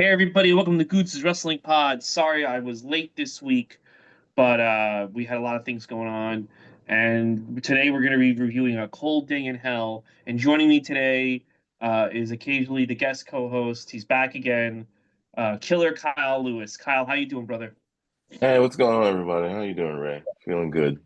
Hey everybody, welcome to Goots' Wrestling Pod. Sorry I was late this week, but we had a lot of things going on. And today we're going to be reviewing A Cold Day in Hell. And joining me today is occasionally the guest co-host. He's back again, Killer Kyle Lewis. Kyle, how you doing, brother? Hey, what's going on, everybody? How you doing, Ray? Feeling good.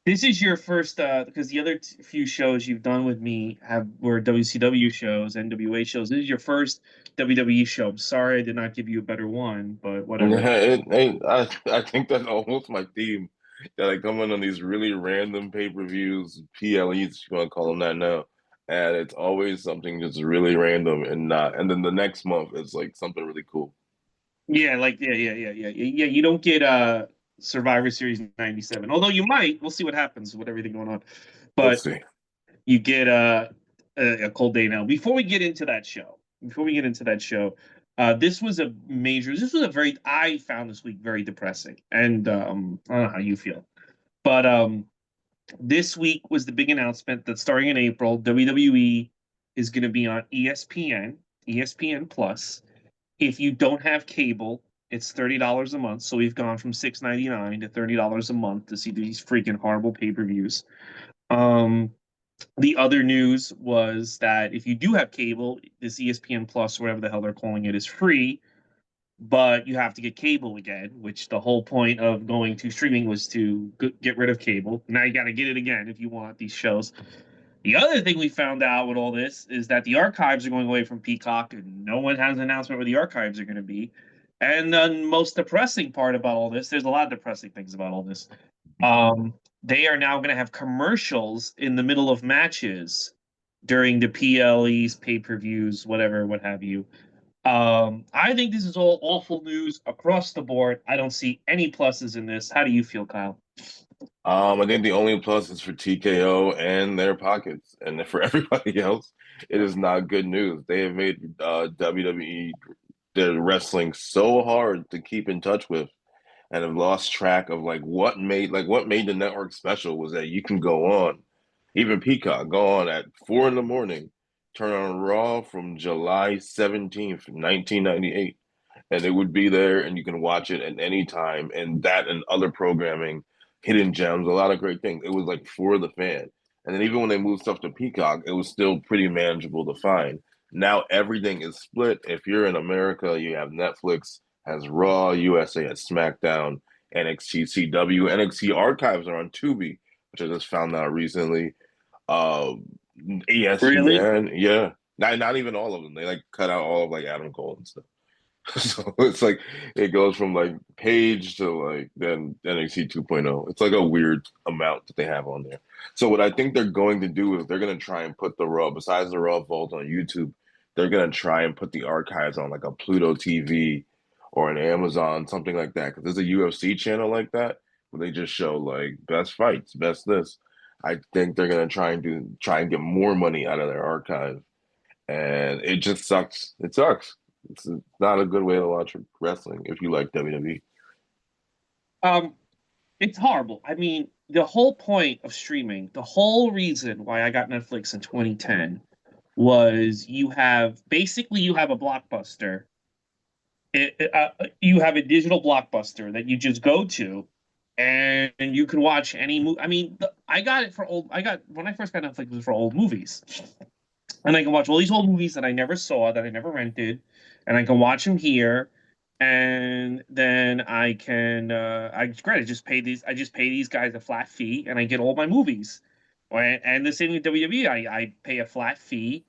This is your first, because the other few shows you've done with me were WCW shows, NWA shows. This is your first WWE show. I'm sorry I did not give you a better one, but whatever. Yeah, I think that's almost my theme. That I come in on these really random pay-per-views, PLEs, if you want to call them that now, and it's always something just really random and then the next month it's like something really cool. Yeah, yeah. You don't get Survivor Series '97, although you might. We'll see what happens with everything going on. We'll But see. you get a Cold Day now. Before we get into that show, this was a major. This was a very. I found this week very depressing, and I don't know how you feel, but this week was the big announcement that starting in April, WWE is going to be on ESPN, ESPN Plus. If you don't have cable, it's $30 a month. So we've gone from $6.99 to $30 a month to see these freaking horrible pay-per-views. Um, the other news was that if you do have cable, this ESPN Plus, whatever the hell they're calling it, is free, but you have to get cable again, which the whole point of going to streaming was to get rid of cable. Now you got to get it again if you want these shows. The other thing we found out with all this is that the archives are going away from Peacock, and no one has an announcement where the archives are going to be. And the most depressing part about all this, there's a lot of depressing things about all this. Um, they are now going to have commercials in the middle of matches during the PLEs, pay per views, whatever, what have you. I think this is all awful news across the board. I don't see any pluses in this. How do you feel, Kyle? I think the only plus is for TKO and their pockets, and for everybody else, it is not good news. They have made WWE their wrestling so hard to keep in touch with and have lost track of what made the network special was that you can go on, even Peacock, go on at 4 in the morning, turn on Raw from July 17th, 1998, and it would be there and you can watch it at any time. And that and other programming, hidden gems, a lot of great things. It was like for the fan. And then even when they moved stuff to Peacock, it was still pretty manageable to find. Now everything is split. If you're in America, you have Netflix has Raw, USA has SmackDown, NXT CW, NXT archives are on Tubi, which I just found out recently. Uh, Really? ESPN, yeah, not even all of them. They like cut out all of like Adam Cole and stuff. So it's like it goes from like Page to like then NXT 2.0. It's like a weird amount that they have on there. So what I think they're going to do is they're going to try and put the Raw, besides the Raw Vault on YouTube, they're going to try and put the archives on like a Pluto TV or an Amazon, something like that. Because there's a UFC channel like that where they just show like best fights, best this. I think they're going to try and get more money out of their archive, and it just sucks. It sucks. It's not a good way to watch wrestling if you like WWE. Um, It's horrible. I mean, the whole point of streaming, the whole reason why I got Netflix in 2010 was you have a blockbuster. You have a digital blockbuster that you just go to, and you can watch any movie. I mean, I got it for old. I got when I first got Netflix it was for old movies, and I can watch all these old movies that I never saw, that I never rented, and I can watch them here. And then I can, great. I just pay these guys a flat fee, and I get all my movies. And the same with WWE, I pay a flat fee,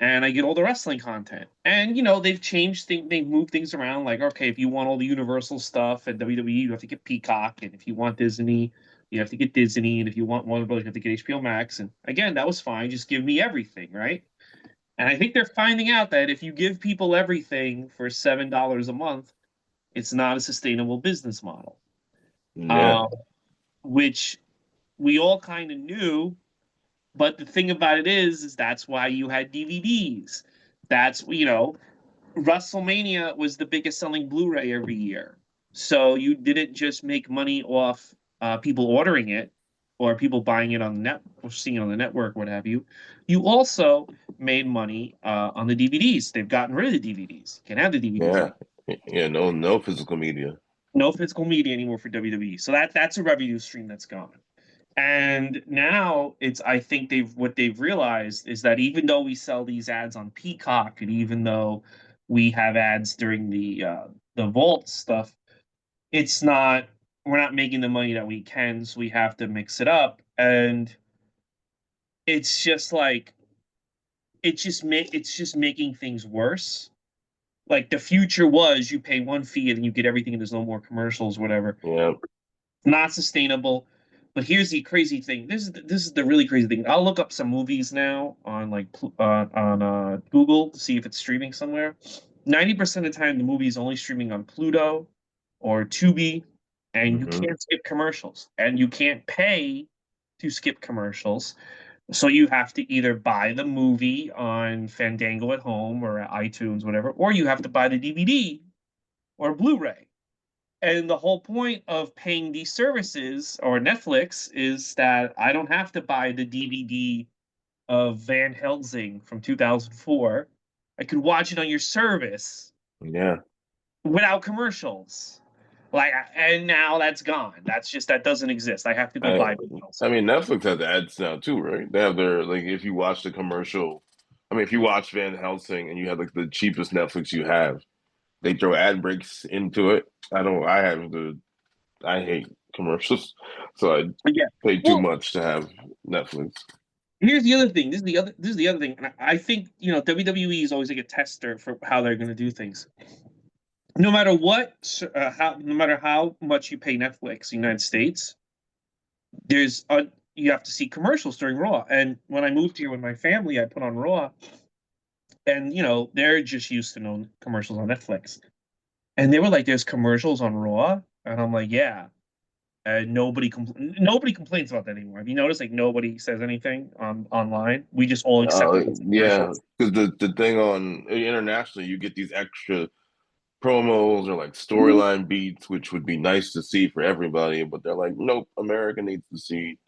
and I get all the wrestling content. And they've changed things, they've moved things around. Like, okay, if you want all the Universal stuff at WWE, you have to get Peacock, and if you want Disney, you have to get Disney, and if you want Warner Bros, you have to get HBO Max. And again, that was fine. Just give me everything, right? And I think they're finding out that if you give people everything for $7 a month, it's not a sustainable business model. Yeah. Um, which we all kind of knew, but the thing about it is that's why you had DVDs. That's WrestleMania was the biggest selling Blu-ray every year, so you didn't just make money off people ordering it. or people buying it on the net or seeing it on the network, what have you. You also made money on the DVDs. They've gotten rid of the DVDs. You can have the DVDs Yeah. now. Yeah, no physical media. No physical media anymore for WWE. So that's a revenue stream that's gone. And now it's I think they've realized is that even though we sell these ads on Peacock and even though we have ads during the Vault stuff, it's not we're not making the money that we can, so we have to mix it up. And it's just like it's just making things worse. Like the future was you pay one fee and then you get everything and there's no more commercials, whatever. Yeah. Not sustainable. But here's the crazy thing. This is the really crazy thing. I'll look up some movies now on Google to see if it's streaming somewhere. 90% of the time, the movie is only streaming on Pluto or Tubi, and you Hmm. can't skip commercials, and you can't pay to skip commercials. So you have to either buy the movie on Fandango at home or iTunes, whatever, or you have to buy the DVD or Blu-ray. And the whole point of paying these services or Netflix is that I don't have to buy the DVD of Van Helsing from 2004. I could watch it on your service Yeah. without commercials. Like, and now that's gone. That doesn't exist. I have to go I buy Van I Helsing. mean Netflix has ads now too, right? They have their like if you watch the commercial, I mean if you watch Van Helsing and you have like the cheapest Netflix you have, they throw ad breaks into it. I hate commercials, so I But yeah. pay too Well, much to have Netflix. here's the other thing. This is the other thing. And I think WWE is always like a tester for how they're going to do things. No matter what, no matter how much you pay Netflix, United States, you have to see commercials during Raw. And when I moved here with my family, I put on Raw, and they're just used to knowing commercials on Netflix, and they were like, "There's commercials on Raw," and I'm like, "Yeah." And nobody complains about that anymore. Have you noticed? Like nobody says anything on online. We just all accept it as Yeah, commercials. because the thing on internationally, you get these extra promos or like Mhm. storyline beats, which would be nice to see for everybody, but they're like, nope, America needs to see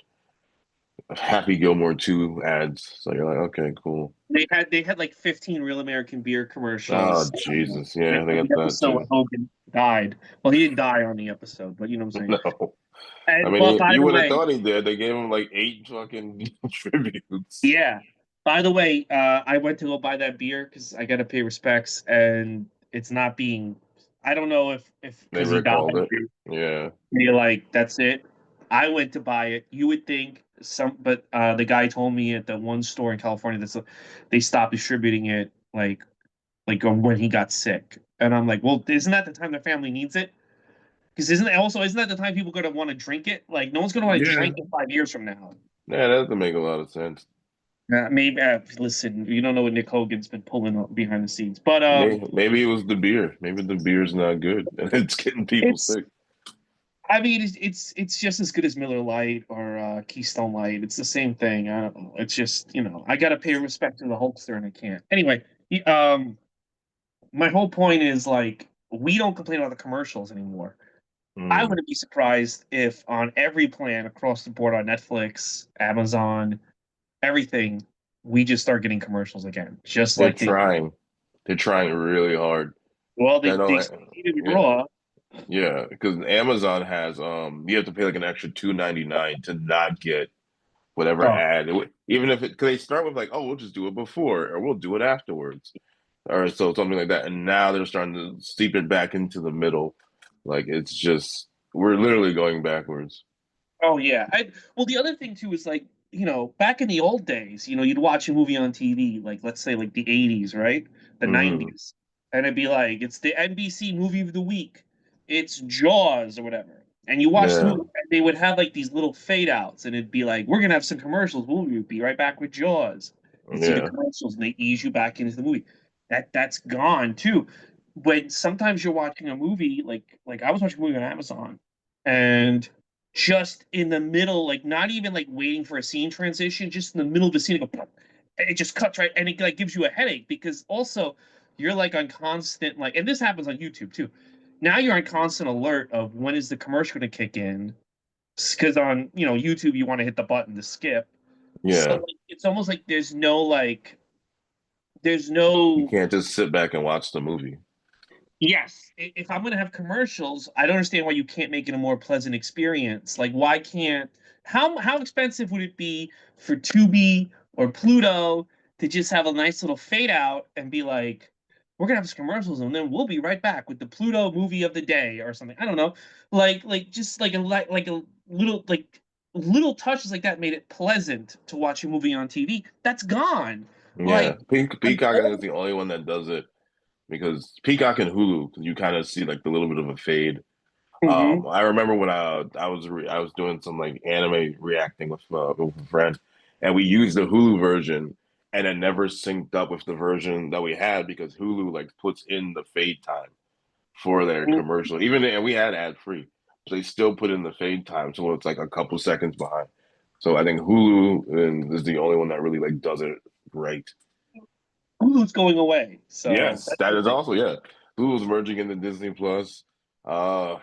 Happy Gilmore 2 ads. So you're like, okay, cool. They had like 15 Real American Beer Oh, commercials. Jesus. Yeah, they The got that episode when too. Hogan died. Well, he didn't die on the episode, but you know what I'm saying. No. I And mean, but by you the would have way, thought he did. They gave him like 8 fucking tributes. yeah. By the way, I went to go buy that beer because I got to pay respects, and it's not being. I don't know if They because he died, recalled it. Yeah. you're like that's it. I went to buy it. You would think but the guy told me at the one store in California they stopped distributing it when he got sick, and I'm like, well, isn't that the time the family needs it? Because isn't that the time people going to want to drink it? Like no one's going to want to Yeah. drink it 5 years from now. Yeah, that doesn't make a lot of sense. Maybe listen, you don't know what Nick Hogan's been pulling up behind the scenes, but Maybe it was the beer. Maybe the beer's not good and it's getting people it's. sick. I mean, it's just as good as Miller Lite or Keystone Light. It's the same thing. I don't know. It's just I got to pay respect to the Hulkster, and I can't. Anyway, my whole point is like we don't complain about the commercials anymore. I Mm. wouldn't be surprised if on every plan across the board on Netflix, Amazon, everything, we just start getting commercials again, just They're like they. trying. They're trying really hard. Well, I they know. succeeded with Yeah, Raw. yeah. Because Amazon has you have to pay like an extra $2.99 to not get whatever Oh, ad. Even if it, cause they start with like, oh, we'll just do it before or we'll do it afterwards, or so something like that. And now they're starting to steep it back into the middle. Like it's just we're literally going backwards. oh yeah. Well, the other thing too is like back in the old days, you'd watch a movie on TV, like let's say like the '80s, right, the Hmm. '90s, and it'd be like it's the NBC movie of the week, it's Jaws or whatever, and you watch the Yeah, movie, and they would have like these little fade outs, and it'd be like we're gonna have some commercials, we'll be right back with Jaws, and see the yeah, commercials, and they ease you back into the movie. That's gone too. When sometimes you're watching a movie, like I was watching a movie on Amazon, and just in the middle, like not even like waiting for a scene transition, just in the middle of the scene, it just cuts right, and it like gives you a headache because also you're like on constant like, and this happens on YouTube too. Now you're on constant alert of when is the commercial going to kick in, because on YouTube you want to hit the button to skip. So Yeah. like, it's almost like there's You no. can't just sit back and watch the movie. Yes, if I'm going to have commercials, I don't understand why you can't make it a more pleasant experience. Like, why can't how expensive would it be for Tubi or Pluto to just have a nice little fade out and be like, we're gonna have some commercials and then we'll be right back with the Pluto movie of the day or something. I don't know, like just like a little touches like that made it pleasant to watch a movie on TV. That's gone. Yeah. Like, I'm Peacock, I think, is old. the only one that does it because Peacock and Hulu, you kind of see like the little bit of a fade. Mhm. I remember when I was doing some like anime reacting with a friend, and we used the Hulu version, and it never synced up with the version that we had because Hulu like puts in the fade time for their commercial. Even and we had ad free, but they still put in the fade time, so it's like a couple seconds behind. So I think is the only one that really like does it right. Hulu's going away. So Yes, that's that the is thing. also, yeah. Hulu's merging into Disney Plus. Uh,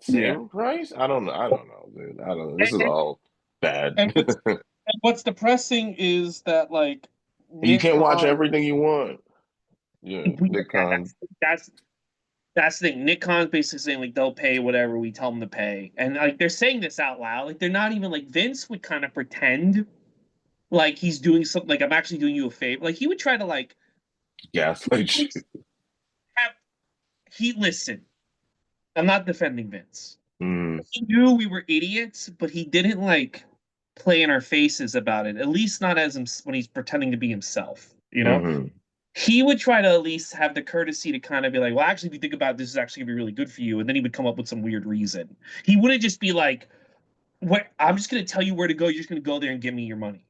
Yeah. Same price? I don't know. I don't know, dude. I don't know. This is And, all bad. and what's and what's depressing is that like You Nick can't watch Khan, everything you want. Yeah, Nick Khan. that's the thing. Nick Khan's basically saying like they'll pay whatever we tell them to pay, and like they're saying this out loud. Like they're not even like Vince would kind of pretend like he's doing something. Like I'm actually doing you a favor. Like he would try to like Gaslight you. have he listen. I'm not defending Vince. Mm, He knew we were idiots, but he didn't like play in our faces about it. At least not as him when he's pretending to be himself. hmm. He would try to at least have the courtesy to kind of be like, "Well, actually, if you think about it, this is actually gonna be really good for you," and then he would come up with some weird reason. He wouldn't just be like, "What? I'm just gonna tell you where to go. You're just gonna go there and give me your money."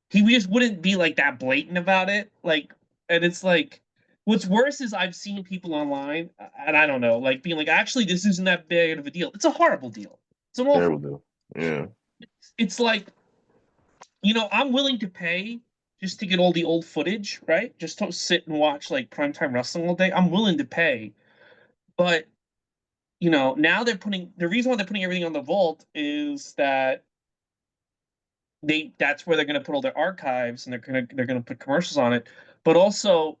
He just wouldn't be like that blatant about it. Like, and it's like, what's worse is I've seen people online, and I don't know, like being like, "Actually, this isn't that big of a deal." It's a horrible deal. It's an awful Terrible deal. deal. Yeah. It's like, I'm willing to pay just to get all the old footage, right? Just to sit and watch like primetime wrestling all day. I'm willing to pay, but now the reason why they're putting everything on the vault is that that's where they're going to put all their archives and they're going to put commercials on it. But also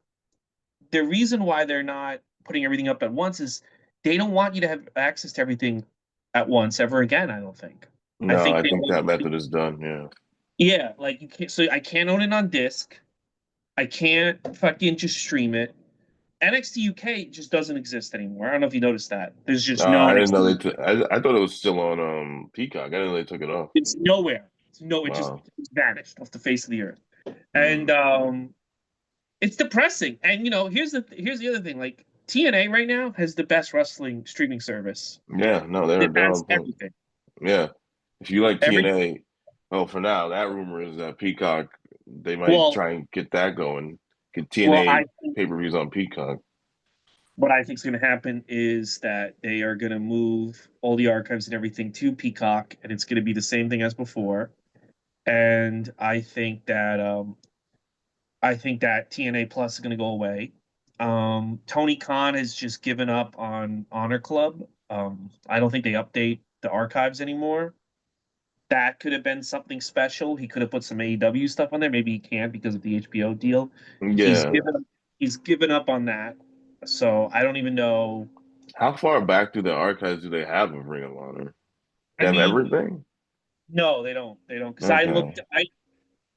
the reason why they're not putting everything up at once is they don't want you to have access to everything at once ever again. I don't think. I No, think I they think that want you to, method is done. Yeah. yeah, like you can't. So I can't own it on disc. I can't fucking just stream it. NXT UK just doesn't exist anymore. I don't know if you noticed that. There's just no I didn't know NXT. I thought it was still on Peacock. I didn't know they took it off. It's nowhere. It just Wow. vanished off the face of the earth. And Mm. it's depressing. And here's the other thing. Like TNA right now has the best wrestling streaming service. Yeah, no, It they're has on point. everything. Yeah. If you like Every TNA, well, for now, that rumor is that Peacock, they might well, try and get that going. Get well, TNA I think pay-per-views on Peacock. what I think is going to happen is that they are going to move all the archives and everything to Peacock, and it's going to be the same thing as before. And I think that TNA Plus is going to go away. Tony Khan has just given up on Honor Club. I don't think they update the archives anymore. That could have been something special. He could have put some AEW stuff on there. Maybe he can't because of the HBO deal. He's Yeah. given he's given up on that. So I don't even know. How far back through the archives do they have of Ring of Honor? I They have mean, everything? no, they don't. They don't because I Okay. looked. I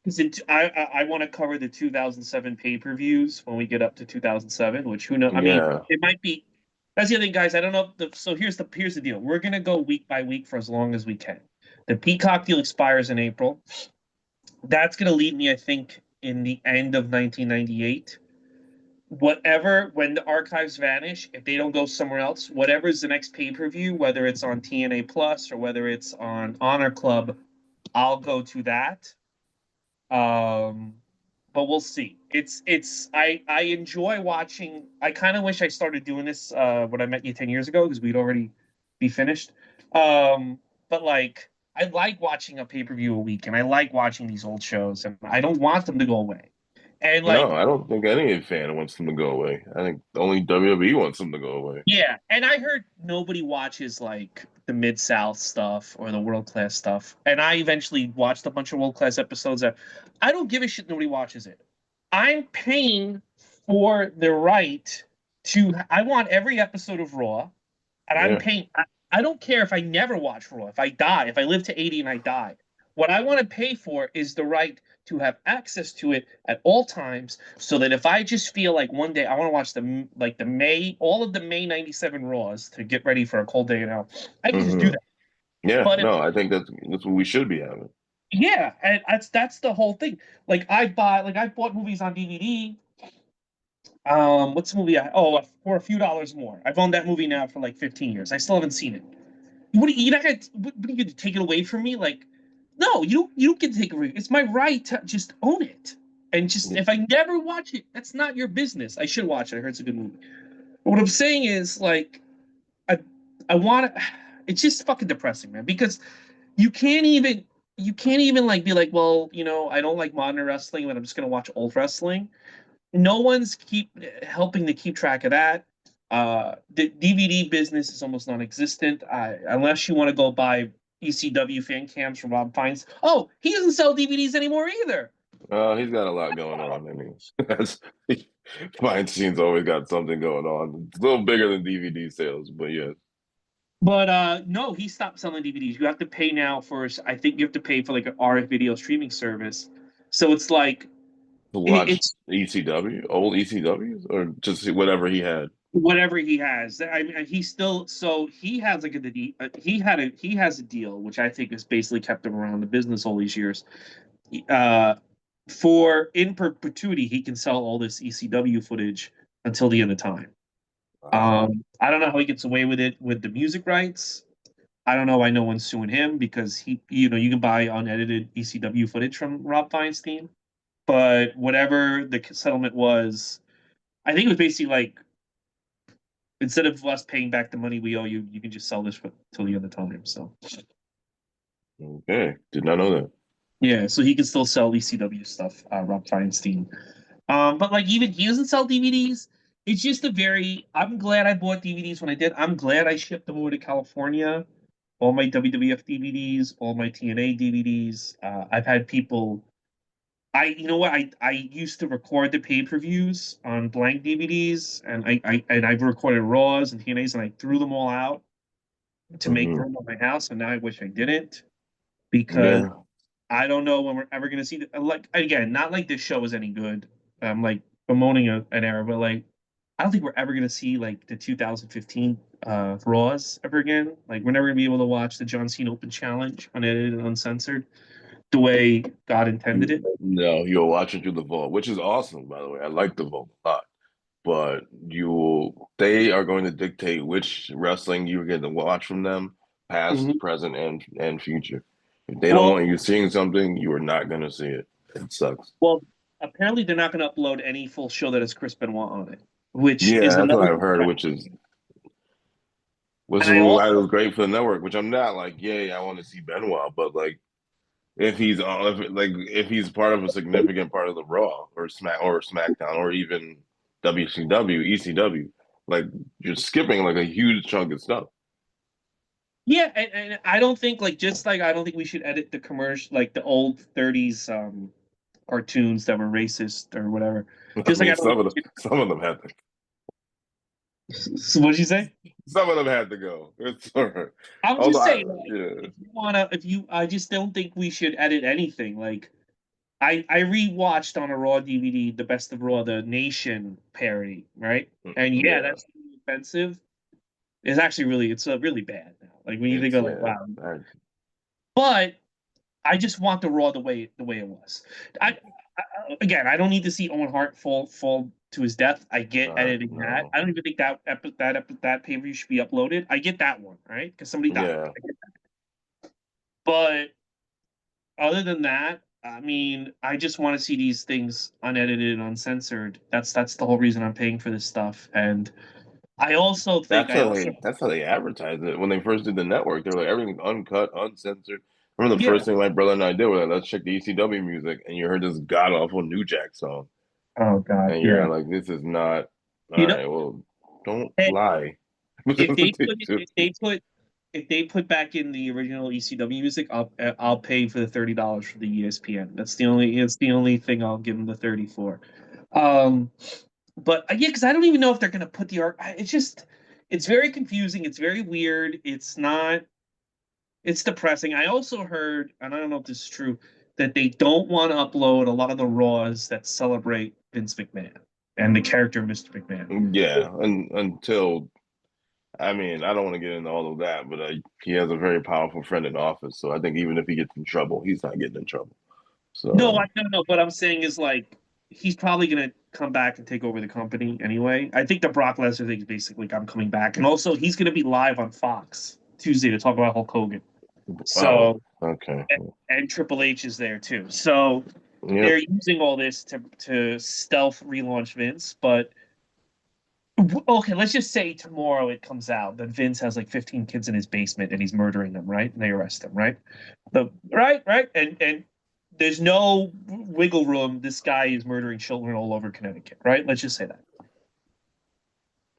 because I want to cover the 2007 pay-per-views when we get up to 2007, which who knows? I mean, Yeah. it might be. That's the other thing, guys. I don't know. So here's the deal. We're gonna go week by week for as long as we can. The Peacock deal expires in April. That's gonna leave me, I think, in the end of 1998. Whatever, when the archives vanish, if they don't go somewhere else, whatever's the next pay-per-view, whether it's on TNA Plus or whether it's on Honor Club, I'll go to that. Um, but we'll see. I enjoy watching. I kind of wish I started doing this when I met you 10 years ago because we'd already be finished. But like I like watching a pay-per-view a week and I like watching these old shows and I don't want them to go away. And No, like, I don't think any fan wants them to go away. I think only WWE wants them to go away. yeah, and I heard nobody watches like the Mid South stuff or the world class stuff. And I eventually watched a bunch of world class episodes. That I don't give a shit. Nobody watches it. I'm paying for the right to. I want every episode of Raw, and I'm Yeah. paying. I don't care if I never watch Raw. If I die, if I live to 80 and I die, what I want to pay for is the right to have access to it at all times, so that if I just feel like one day I want to watch the May all of the May '97 Raws to get ready for a cold day now, I can just do Hmm. that. Yeah. But if No, I think that's what we should be having. yeah, and that's the whole thing. I bought movies on DVD. What's the movie? For a few dollars more. I've owned that movie now for like 15 years. I still haven't seen it. You're not gonna what are you gonna take it away from me? Like, no, you don't get to take it away. It's my right to just own it. And just if I never watch it, that's not your business. I should watch it. I heard it's a good movie. But what I'm saying is like I I want to. It's just fucking depressing, man. Because you can't even you can't even like be like, well, I don't like modern wrestling, but I'm just gonna watch old wrestling. No one's keep helping to keep track of that. The DVD business is almost non-existent, unless you want to go buy ECW fan cams from Rob Fines. Oh, he doesn't sell DVDs anymore either. He's got a lot going on. I mean, that's behind the scenes always got something going on. It's a little bigger than DVD sales, but yeah, But no, he stopped selling DVDs. You have to pay now for. I think you have to pay for like an RF video streaming service. So it's like to watch it's ECW, old ECWs, or just whatever he had. whatever he has. I mean, he still so he has like he has a deal which I think has basically kept him around the business all these years. Uh, for in perpetuity, he can sell all this ECW footage until the end of time. Wow. I don't know how he gets away with it with the music rights. I don't know why no one's suing him because you can buy unedited ECW footage from Rob Feinstein. But whatever the settlement was, I think it was basically like instead of us paying back the money we owe you, you can just sell this till the end of time. So Okay, did not know that. yeah, so he can still sell ECW stuff, Rob Feinstein. But like even he doesn't sell DVDs. It's just a very. I'm glad I bought DVDs when I did. I'm glad I shipped them over to California. All my WWF DVDs, all my TNA DVDs. I've had people. You know what? I used to record the pay-per-views on blank DVDs, and I've recorded Raws and TNAs, and I threw them all out to make Hmm. room on my house. And now I wish I didn't because Yeah, I don't know when we're ever gonna see like again, not like this show is any good. I'm like bemoaning an era, but like I don't think we're ever gonna see like the 2015 Raws ever again. Like we're never gonna be able to watch the John Cena Open Challenge unedited and uncensored the way God intended it. no, you'll watch it through the vault, which is awesome, by the way. I like the vault a lot, but they are going to dictate which wrestling you're going to watch from them, past, Mhm. present, and future. If they don't Well, want you seeing something, you are not going to see it. It sucks. well, apparently they're not gonna upload any full show that has Chris Benoit on it, which Yeah, is that's what another I've heard, detraction. which And is I why it also was great for the network. Which I'm not like, yay, I want to see Benoit, but like if he's on, if he's part of a significant part of the Raw or SmackDown or even WCW, ECW, like you're skipping like a huge chunk of stuff. yeah, and I don't think like just like I don't think we should edit the commercial like the old '30s cartoons that were racist or whatever. I Just like mean, I don't. some of them had to So what did you say? some of them had to go. It's all right. I'm Although, just saying, like, yeah, I just don't think we should edit anything. Like, I rewatched on a Raw DVD the Best of Raw, the Nation parody, right? And yeah, yeah, that's really offensive. It's really bad now. Like when you think it's of like, yeah. wow. But I just want the Raw the way it was. Again, I don't need to see Owen Hart fall to his death. I get editing that. No, I don't even think that pay per view should be uploaded. I get that one, right? Because somebody died. yeah. But other than that, I mean, I just want to see these things unedited and uncensored. That's the whole reason I'm paying for this stuff. And I also think I also That's how they advertised it when they first did the network. They were like everything's uncut, uncensored. I remember the yeah first thing my brother and I did was like, let's check the ECW music, and you heard this god awful New Jack song. Oh God, And you're yeah. like, this is not all You know, right. Well, don't hey, lie. if they put if they put if they put back in the original ECW music, I'll pay for the $30 for the ESPN. That's the only thing I'll give them the 30 for. Um, but yeah, because I don't even know if they're gonna put the art. It's just it's very confusing. It's very weird. It's not. It's depressing. I also heard, and I don't know if this is true, that they don't want to upload a lot of the Raws that celebrate Vince McMahon and the character of Mr. McMahon. Yeah, and until I mean, I don't want to get into all of that, but he has a very powerful friend in office, so I think even if he gets in trouble, he's not getting in trouble. No, So no, no. What I'm saying is like he's probably gonna come back and take over the company anyway. I think the Brock Lesnar thing is basically like I'm coming back, and also he's gonna be live on Fox Tuesday to talk about Hulk Hogan. oh, So okay. and Triple H is there too. So Yep. they're using all this to stealth relaunch Vince, but okay, let's just say tomorrow it comes out that Vince has like 15 kids in his basement and he's murdering them, right? And they arrest him, right? Right, and there's no wiggle room. This guy is murdering children all over Connecticut, right? Let's just say that.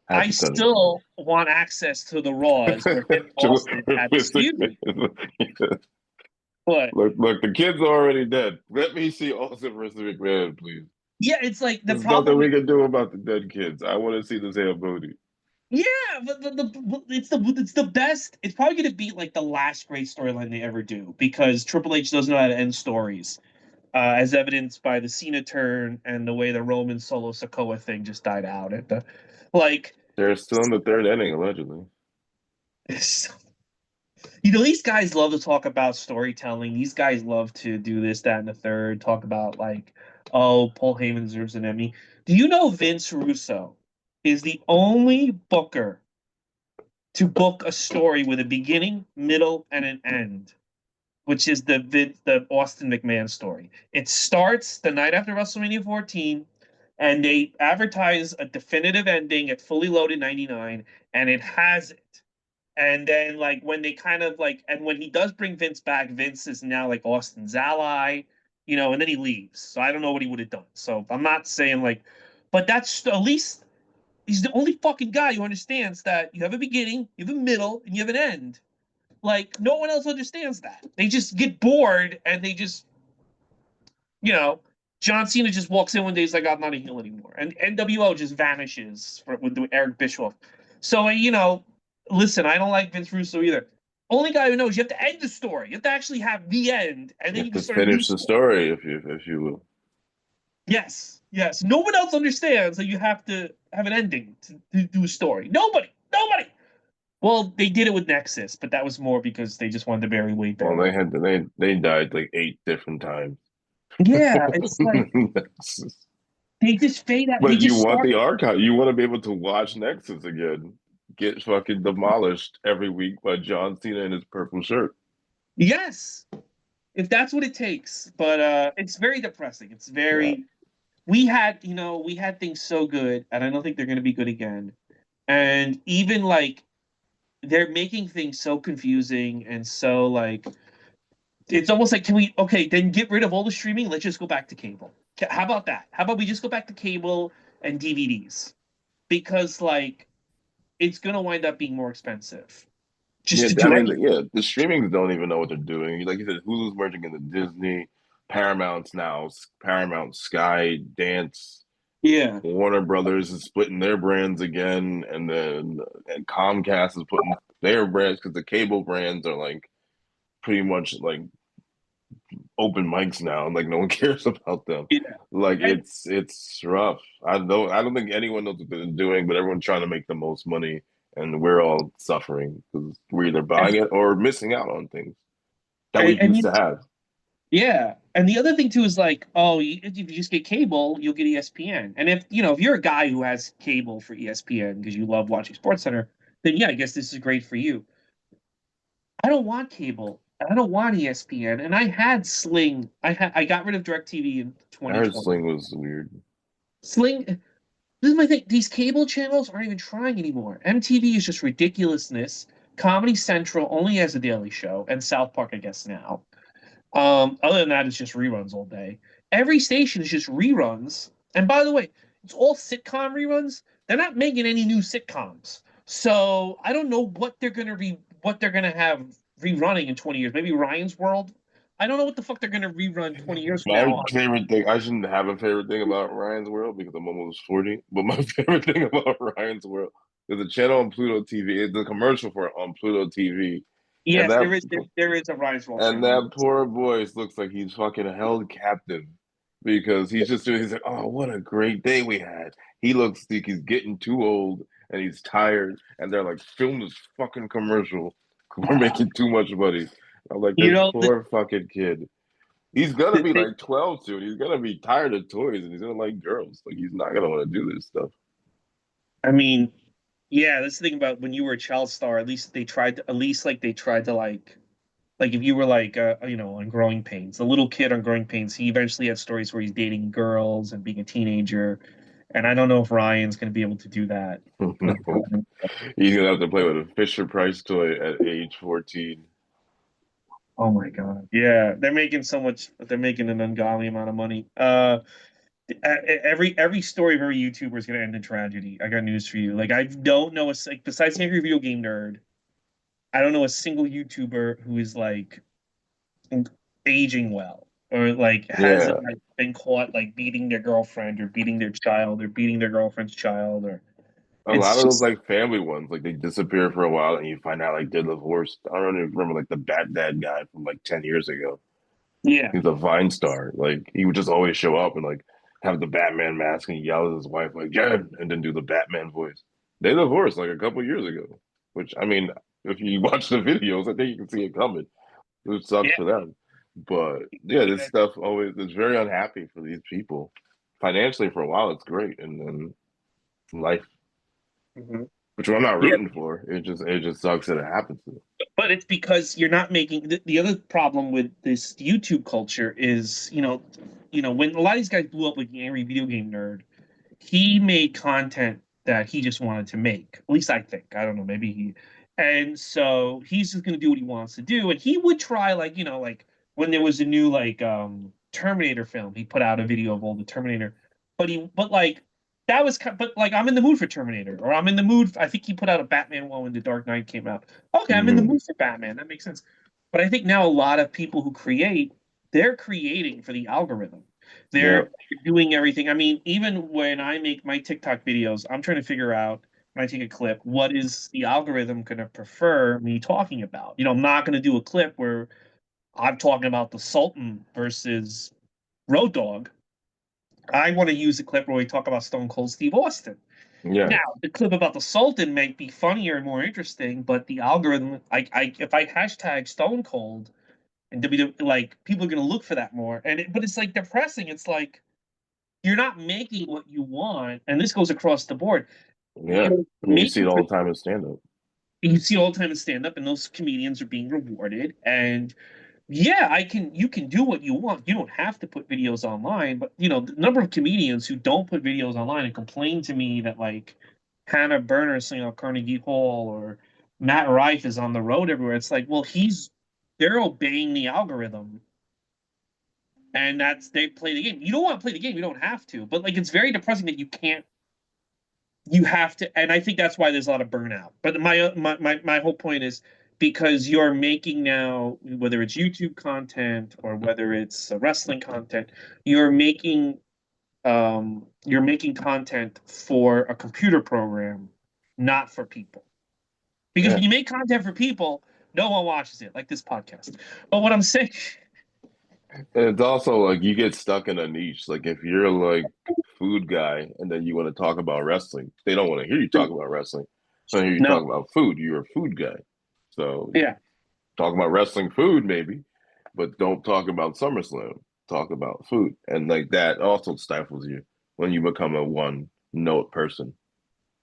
I Hypothetically. still want access to the Raws where him and Austin had this feud. But Look, the kid's already dead. Let me see Austin versus McMahon, please. yeah, it's like the There's nothing problem. we can do about the dead kids. I want to see this booty. Yeah, but it's the best. It's probably going to be like the last great storyline they ever do because Triple H doesn't know how to end stories, as evidenced by the Cena turn and the way the Roman Solo Sokoa thing just died out. Like, They're still in the third inning, allegedly. these guys love to talk about storytelling. These guys love to do this, that, and the third. Talk about like, oh, Paul Heyman deserves an Emmy. Do you know Vince Russo is the only booker to book a story with a beginning, middle, and an end, which is the Austin McMahon story. It starts the night after WrestleMania 14, and they advertise a definitive ending at Fully Loaded 99, and it has it. And then like when they kind of like, and when he does bring Vince back, Vince is now like Austin's ally, and then he leaves. So I don't know what he would have done. So I'm not saying like, but that's at least he's the only fucking guy who understands that you have a beginning, you have a middle, and you have an end. Like no one else understands that. They just get bored and they just, you know, John Cena just walks in one day, he's like, I'm not a heel anymore, and NWO just vanishes with Eric Bischoff. So listen, I don't like Vince Russo either. Only guy who knows you have to end the story. You have to actually have the end, and You then have you can to start a new finish the story. story if you will. Yes, yes. No one else understands that you have to have an ending to do a story. Nobody. Well, they did it with Nexus, but that was more because they just wanted to bury Wade Well, Barrett. they died like 8 different times. Yeah, it's like they just fade out. They But you just want start. the archive. You want to be able to watch Nexus again. Get fucking demolished every week by John Cena in his purple shirt. Yes, if that's what it takes. But it's very depressing. It's Yeah. very. We had things so good, and I don't think they're going to be good again. And even like they're making things so confusing and so like it's almost like can we okay then get rid of all the streaming? Let's just go back to cable. How about that? How about we just go back to cable and DVDs? Because like it's gonna wind up being more expensive just Yeah, to I do mean, anything. yeah, the streamings don't even know what they're doing. Like you said, Hulu's merging into Disney, Paramount's now Paramount, Sky, Dance, Yeah. Warner Brothers is splitting their brands again, and then and Comcast is putting their brands because the cable brands are like pretty much like open mics now, and like no one cares about them. Yeah. Like And, it's rough. I don't think anyone knows what they're doing, but everyone's trying to make the most money, and we're all suffering because we're either buying it or missing out on things that we and used to have. yeah. And the other thing too is like, oh, if you just get cable, you'll get ESPN. And if you're a guy who has cable for ESPN because you love watching SportsCenter, then yeah, I guess this is great for you. I don't want cable. I don't want ESPN. And I had Sling. I got rid of DirecTV in I heard 2020. Sling was weird. Sling. This is my thing. These cable channels aren't even trying anymore. MTV is just ridiculousness. Comedy Central only has a Daily Show, and South Park, I guess now. Other than that, it's just reruns all day. Every station is just reruns, And by the way, it's all sitcom reruns. They're not making any new sitcoms. So I don't know what they're gonna have rerunning in 20 years. Maybe Ryan's World. I don't know what the fuck they're gonna rerun 20 years from My now. favorite thing, I shouldn't have a favorite thing about Ryan's World because I'm almost 40, but my favorite thing about Ryan's World is a channel on Pluto TV. It's the commercial for it on Pluto TV. And Yes, that there is a Ryan's World and channel. that poor voice looks like he's fucking held captive because he's like, oh, what a great day we had. He looks like he's getting too old and he's tired. And they're like, film this fucking commercial. We're making too much money. I'm like, You this know, poor fucking kid. He's gonna the be thing, like 12 soon. He's gonna be tired of toys and he's gonna like girls. Like he's not gonna want to do this stuff. I mean, yeah, that's the thing about when you were a child star, at least they tried to like if you were like on Growing Pains, the little kid on Growing Pains, he eventually had stories where he's dating girls and being a teenager. And I don't know if Ryan's going to be able to do that. He's gonna have to play with a Fisher Price toy at age 14. Oh my God. Yeah, they're making so much. They're making an ungodly amount of money. Every story of every YouTuber is going to end in tragedy. I got news for you. Like I don't know like besides Angry Video Game Nerd, I don't know a single YouTuber who is like aging well or like Yeah. hasn't like been caught like beating their girlfriend or beating their child or beating their girlfriend's child or A lot it's of those just like family ones, like they disappear for a while and you find out like they're divorced. I don't even remember like the Bat Dad guy from like 10 years ago. yeah. He's a Vine star. Like he would just always show up and like have the Batman mask and yell at his wife like Jen and then do the Batman voice. They divorced like a couple years ago. Which I mean, if you watch the videos, I think you can see it coming. It sucks Yeah. for them. But yeah, this stuff always is very unhappy for these people. Financially for a while it's great and then life, Mhm. which I'm not Yeah, rooting for. It just sucks that it happens to them. but it's because you're not making the other problem with this YouTube culture is, when a lot of these guys blew up like the Angry Video Game Nerd, he made content that he just wanted to make. At least I think. I don't know. Maybe he. And so he's just going to do what he wants to do. And he would try, like when there was a new Terminator film, he put out a video of all the Terminator. But like that was, but like I'm in the mood for Terminator, or I'm in the mood. I think he put out a Batman one when The Dark Knight came out. Okay, I'm in the Mm-hmm. mood for Batman. That makes sense. But I think now a lot of people who create, they're creating for the algorithm. Yeah, They're doing everything. I mean, even when I make my TikTok videos, I'm trying to figure out when I take a clip, what is the algorithm going to prefer me talking about? I'm not going to do a clip where I'm talking about the Sultan versus Road Dog. I want to use a clip where we talk about Stone Cold Steve Austin. yeah, Now, the clip about the Sultan might be funnier and more interesting, but the algorithm, if I hashtag Stone Cold and WWE, like people are going to look for that more. But it's like depressing. It's like you're not making what you want, and this goes across the board. yeah. You're I mean, you see making it for all the time in stand up. you see all the time in stand up, and those comedians are being rewarded. And yeah, you can do what you want. You don't have to put videos online, but the number of comedians who don't put videos online and complain to me that like Hannah Berner is singing at Carnegie Hall or Matt Rife is on the road everywhere. It's like, well, they're obeying the algorithm, and they play the game. You don't want to play the game, you don't have to. But like it's very depressing that you have to, and I think that's why there's a lot of burnout. But my whole point is because you're making now, whether it's YouTube content or whether it's wrestling content, you're making content for a computer program, not for people. Because Yeah. when you make content for people, no one watches it, like this podcast. But what I'm saying, And it's also like you get stuck in a niche. Like if you're like food guy and then you want to talk about wrestling, they don't want to hear you talk about wrestling. They want to hear you no, talk about food. You're a food guy. So yeah, talk about wrestling food maybe, but don't talk about SummerSlam. Talk about food. And like that also stifles you when you become a one note person.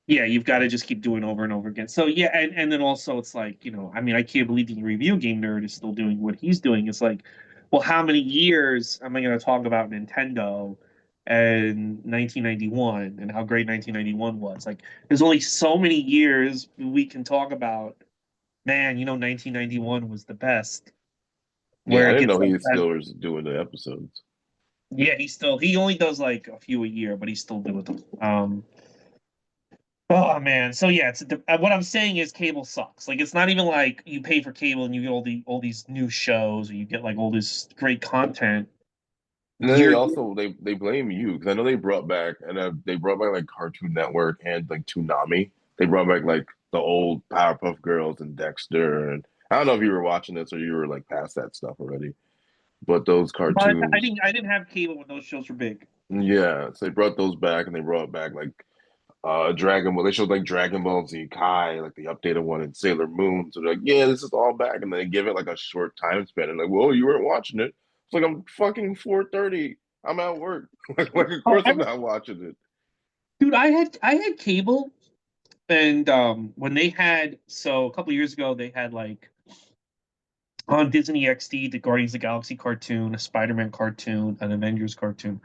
yeah, you've got to just keep doing over and over again. So yeah, and then also it's like, I mean, I can't believe the review game nerd is still doing what he's doing. It's like, well, how many years am I going to talk about Nintendo and 1991 and how great 1991 was? Like, there's only so many years we can talk about. Man, 1991 was the best. Yeah, Where I it didn't gets know like he that. still was doing the episodes. Yeah, he only does like a few a year, but he's still doing them. Oh man, so yeah, what I'm saying is cable sucks. Like it's not even like you pay for cable and you get all these new shows or you get like all this great content. And then You're they blame you because I know they brought back they brought back like Cartoon Network and like Toonami. They brought back like the old Powerpuff Girls and Dexter, and I don't know if you were watching this or you were like past that stuff already. But those but cartoons, I didn't have cable when those shows were big. yeah, so they brought those back and they brought back like Dragon Ball. They showed like Dragon Ball Z Kai, like the updated one, and Sailor Moon. So they're like, yeah, this is all back, and then they give it like a short time span, and like, well, you weren't watching it. It's like I'm fucking 4:30. I'm at work. Like, of Oh, course I'm not watching it. dude, I had cable, and when they had so a couple years ago they had like on Disney XD the Guardians of the Galaxy cartoon, a Spider-Man cartoon, an Avengers cartoon.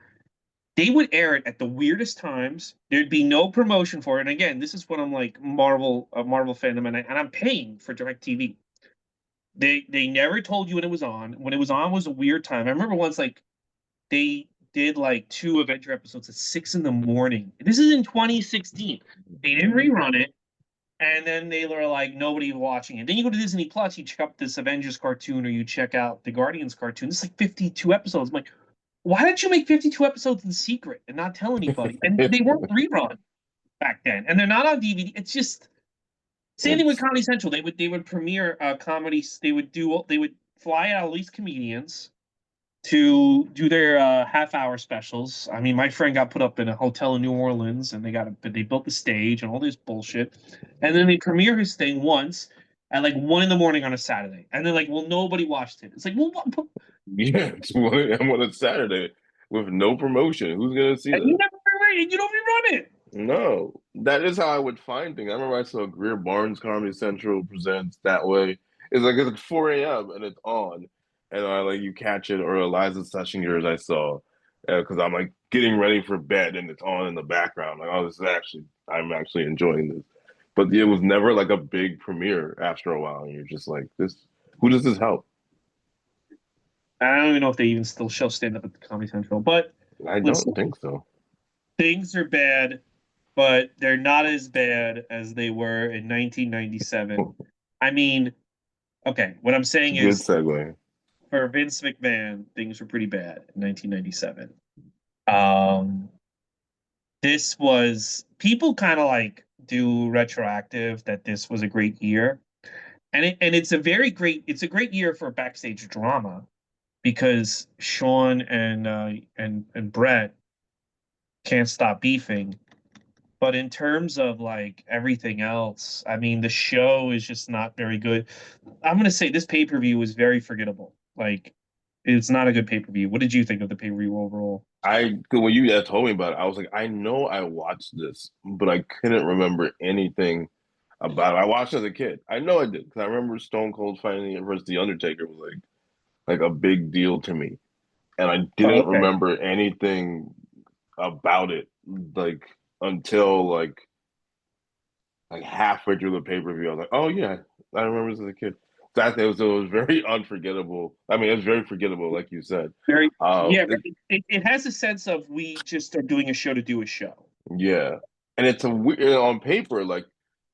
They would air it at the weirdest times. There'd be no promotion for it. And again, this is what I'm like Marvel fandom, and I'm paying for DirecTV. They never told you when it was on. When it was on was a weird time. I remember once like they did like two Avenger episodes at 6 in the morning. This is in 2016. They didn't rerun it, and then they were like nobody watching it. Then you go to Disney Plus, you check out this Avengers cartoon, or you check out the Guardians cartoon. It's like 52 episodes. I'm like, why did you make 52 episodes in secret and not tell anybody? And they weren't rerun back then, and they're not on DVD. It's just same thing with It's Comedy Central. They would premiere comedies. They would fly out at least comedians to do their half hour specials. I mean, my friend got put up in a hotel in New Orleans, and they built the stage and all this bullshit, and then they premiere his thing once at like 1 in the morning on a Saturday, and they're like, "Well, nobody watched it." It's like, "Well, what? yeah, I'm on a Saturday with no promotion. Who's gonna see And you that? never rerun it. You don't rerun it." No, that is how I would find things. I remember I saw Greer Barnes Comedy Central presents that way. It's like 4 a.m. and it's on, and I like you catch it or Eliza Schlesingers I saw because I'm like getting ready for bed and it's on in the background. Like, oh, this is actually I'm actually enjoying this. But it was never like a big premiere after a while, and you're just like, this. Who does this help? I don't even know if they even still show stand up at the Comedy Central. But I listen, don't think so. things are bad, but they're not as bad as they were in 1997. I mean, okay, what I'm saying Good is segue. for Vince McMahon, things were pretty bad in 1997. Um, this was people kind of like do retroactive that this was a great year, and it's a great year for backstage drama because Sean and Brett can't stop beefing. But in terms of like everything else, I mean, the show is just not very good. I'm gonna say this pay-per-view was very forgettable. Like, it's not a good pay-per-view. What did you think of the pay-per-view overall? When you told me about it, I was like, I know I watched this, but I couldn't remember anything about it. I watched it as a kid. I know I did because I remember Stone Cold fighting versus The Undertaker was like a big deal to me, and I Oh, didn't okay. remember anything about it like until like halfway through the pay per view. I was like, oh yeah, I remember this as a kid. It was very unforgettable. I mean, it was very forgettable, like you said. Very, Uh, yeah. it, It has a sense of we just are doing a show to do a show. Yeah, and it's a weird on paper. Like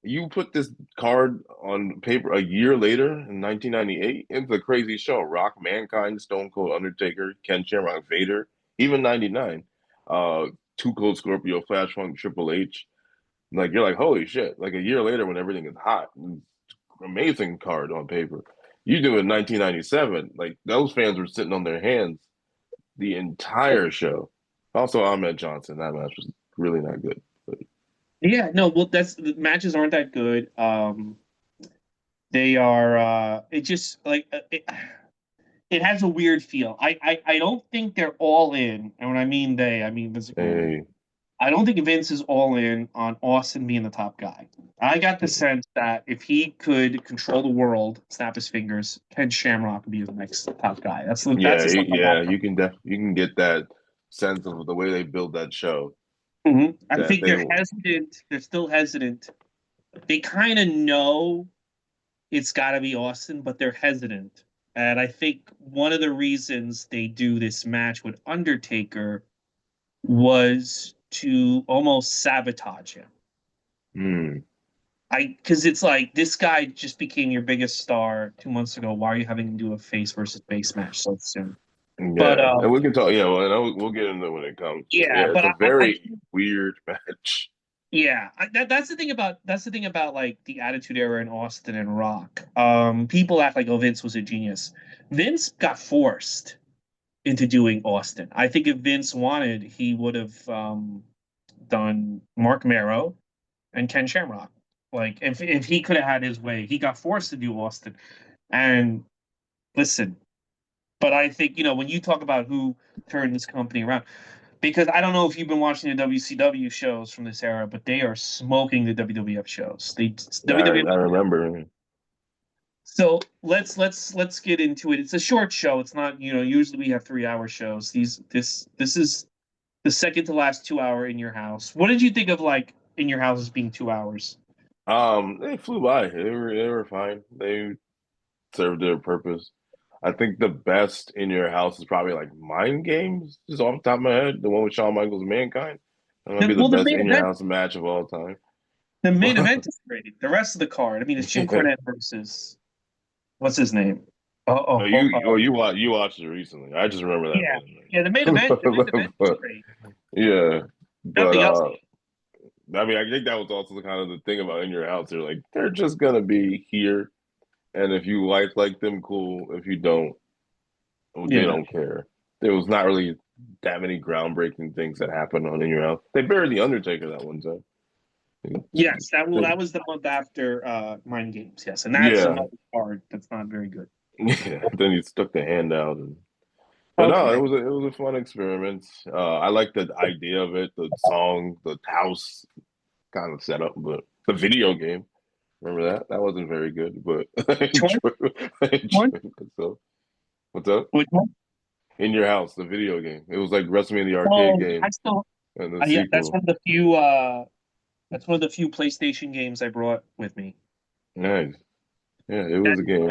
you put this card on paper a year later in 1998. It's a crazy show. Rock, Mankind, Stone Cold, Undertaker, Ken Shamrock, Vader, even '99. Uh, Too Cold Scorpio, Flash Funk, Triple H. Like you're like holy shit. Like a year later when everything is hot, amazing card on paper. You do it in 1997. Like those fans were sitting on their hands the entire show. Also, Ahmed Johnson. That match was really not good. But Yeah, no, well, that's the matches aren't that good. They are. It just like it has a weird feel. I don't think they're all in, and when I mean they, I mean Vince McMahon. hey, I don't think Vince is all in on Austin being the top guy. I got the sense that if he could control the world, snap his fingers, Ken Shamrock would be the next top guy. That's yeah, the stuff I got yeah, from. you can get that sense of the way they build that show I that think they they're hesitant. They're still hesitant. They kind of know it's got to be Austin, but they're hesitant. And I think one of the reasons they do this match with Undertaker was to almost sabotage him. Hmm. Because it's like this guy just became your biggest star 2 months ago. Why are you having to do a face versus face match so soon? But Yeah, and we can talk. Yeah, well, and we'll get into it when it comes. But yeah, yeah, it's but a I very can't. weird match. Yeah, that's the thing about like the Attitude Era in Austin and Rock. People act like, oh, Vince was a genius. Vince got forced into doing Austin. I think if Vince wanted, he would have done Mark Marrow and Ken Shamrock. Like if he could have had his way, he got forced to do Austin. And listen, but I think when you talk about who turned this company around, because I don't know if you've been watching the WCW shows from this era, but they are smoking the WWF shows. They WWF. I remember. So let's get into it. It's a short show. It's not usually we have 3 hour shows. This is the second to last 2 hour in your house. What did you think of like in your house as being 2 hours? They flew by. They were fine. They served their purpose. I think the best in your house is probably like Mind Games, just off the top of my head. The one with Shawn Michaels and Mankind. That might be the Well, best in your house match of all time. the main event is great. The rest of the card, I mean, it's Jim Yeah. Cornette versus what's his name? Oh, Oh, oh, oh, you watched it recently. I just remember that yeah, main yeah. The main event is event. great. Yeah, but Nothing else. I mean, I think that was also the kind of the thing about in your house. They're like they're just gonna be here, and if you like them, cool. If you don't, well, they Yeah. don't care. There was not really that many groundbreaking things that happened on in your house. They buried the Undertaker that one time. Yes, that was the month after Mind Games. Yes, and that's Yeah, another card that's not very good. yeah. Then he stuck the hand out, but no, Okay. it was a fun experiment. I like the idea of it, the song, the house kind of setup, but the video game. Remember that? That wasn't very good, but Which one? I One? enjoyed myself. What's up? Which one? In Your House, the video game. It was like WrestleMania the arcade Oh, I game still. and the Yeah, sequel. that's one of the few PlayStation games I brought with me. Nice. Yeah, it That was a game.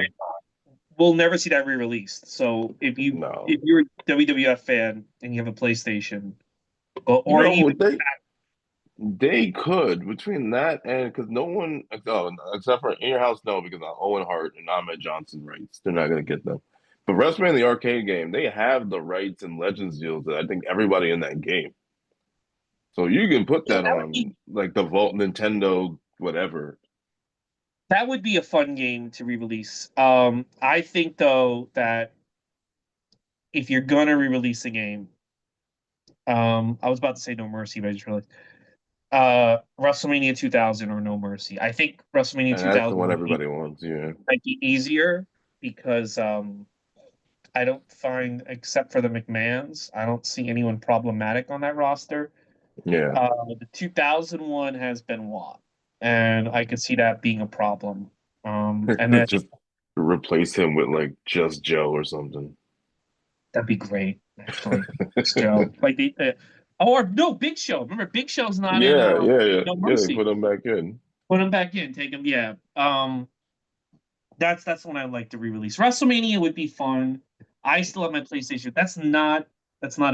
we'll never see that re-released. So No. if you're a WWF fan and you have a PlayStation, or even What they could between that and because no one except for In Your House, no, because Owen Hart and Ahmed Johnson rights. They're not gonna get them. But WrestleMania the arcade game, they have the rights and Legends deals that I think everybody in that game. So you can put yeah, that on like the Vault Nintendo, whatever. that would be a fun game to re-release. I think though that if you're gonna re-release a game, I was about to say No Mercy, but I just realized WrestleMania 2000 or No Mercy. I think WrestleMania And that's the 2000 one would be everybody wants, yeah. might be easier because I don't find, except for the McMahons, I don't see anyone problematic on that roster. Yeah. The 2001 has Benoit, and I could see that being a problem. And then Just replace him with like just Joe or something. that'd be great, actually. So, like or no, Big Show. Remember, Big Show's not in No Yeah, they Mercy. put him back in. Put him back in, take him. Yeah. That's one I'd like to re-release. WrestleMania would be fun. I still have my PlayStation. That's not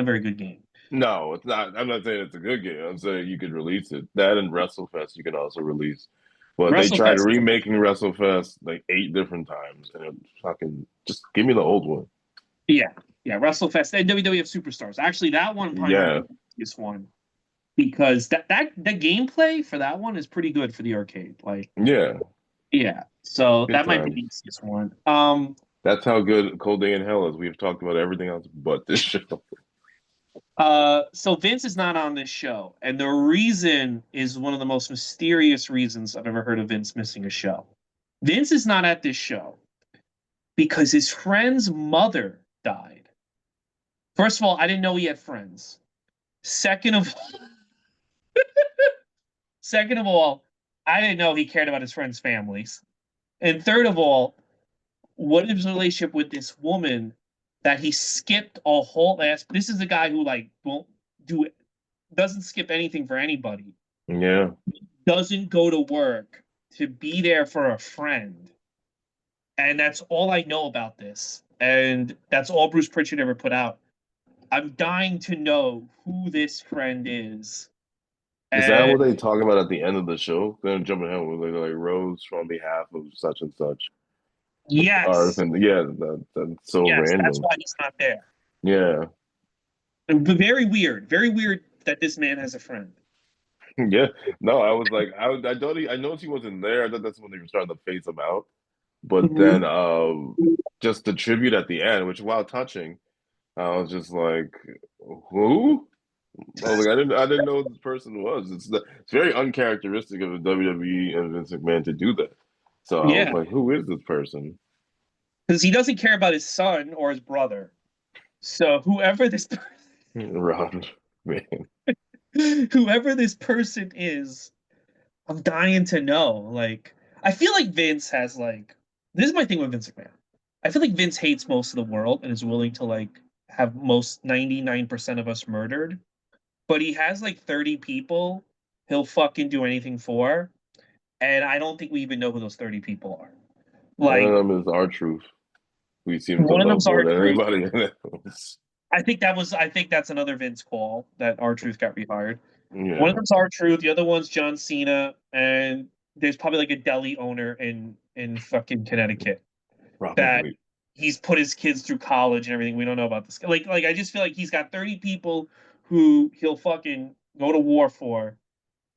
a very good game. No, it's not. I'm not saying it's a good game. I'm saying you could release it. That and WrestleFest you can also release. But they tried WrestleFest. remaking WrestleFest like 8 different times, and it fucking just give me the old one. Yeah, yeah, WrestleFest and WWF Superstars. Actually, that one probably might be Yeah, the easiest one because the gameplay for that one is pretty good for the arcade. Like, yeah, yeah, so good that might be times. the easiest one. That's how good Cold Day in Hell is. We've talked about everything else but this show. So Vince is not on this show, and the reason is one of the most mysterious reasons I've ever heard of Vince missing a show. Vince is not at this show because his friend's mother died. First of all, I didn't know he had friends. Second of second of all, I didn't know he cared about his friends' families. And third of all, what is his relationship with this woman that he skipped a whole ass? This is a guy who like won't do it, doesn't skip anything for anybody, Yeah, doesn't go to work to be there for a friend. And that's all I know about this. And that's all Bruce Pritchard ever put out. I'm dying to know who this friend is. Is that what And they talk about at the end of the show? Then jumping ahead with like Rose on behalf of such and such. Or yes, yeah, that's so yes, that's random. why he's not there. Yeah. But very weird that this man has a friend. Yeah. No, I was like, I don't I noticed he wasn't there. I thought that's when they were starting to phase him out. But then Mhm. just the tribute at the end, which while touching, I was just like, who? I was like, I didn't know who this person was. It's very uncharacteristic of the WWE and Vince McMahon to do that. So I was Yeah, like, who is this person? because he doesn't care about his son or his brother. So Ron, man. whoever this person is, I'm dying to know. Like, I feel like Vince has like this is my thing with Vince McMahon. I feel like Vince hates most of the world and is willing to like have most 99% of us murdered, but he has like 30 people he'll fucking do anything for, and I don't think we even know who those 30 people are. One of Like them is our truth. We seem to one of love them's more our than truth. anybody else. I think that's another Vince call that our truth got rehired. One of Yeah, them's our truth, the other one's John Cena, and there's probably like a deli owner in fucking Connecticut that probably. he's put his kids through college and everything. We don't know about this. Like I just feel like he's got 30 people who he'll fucking go to war for,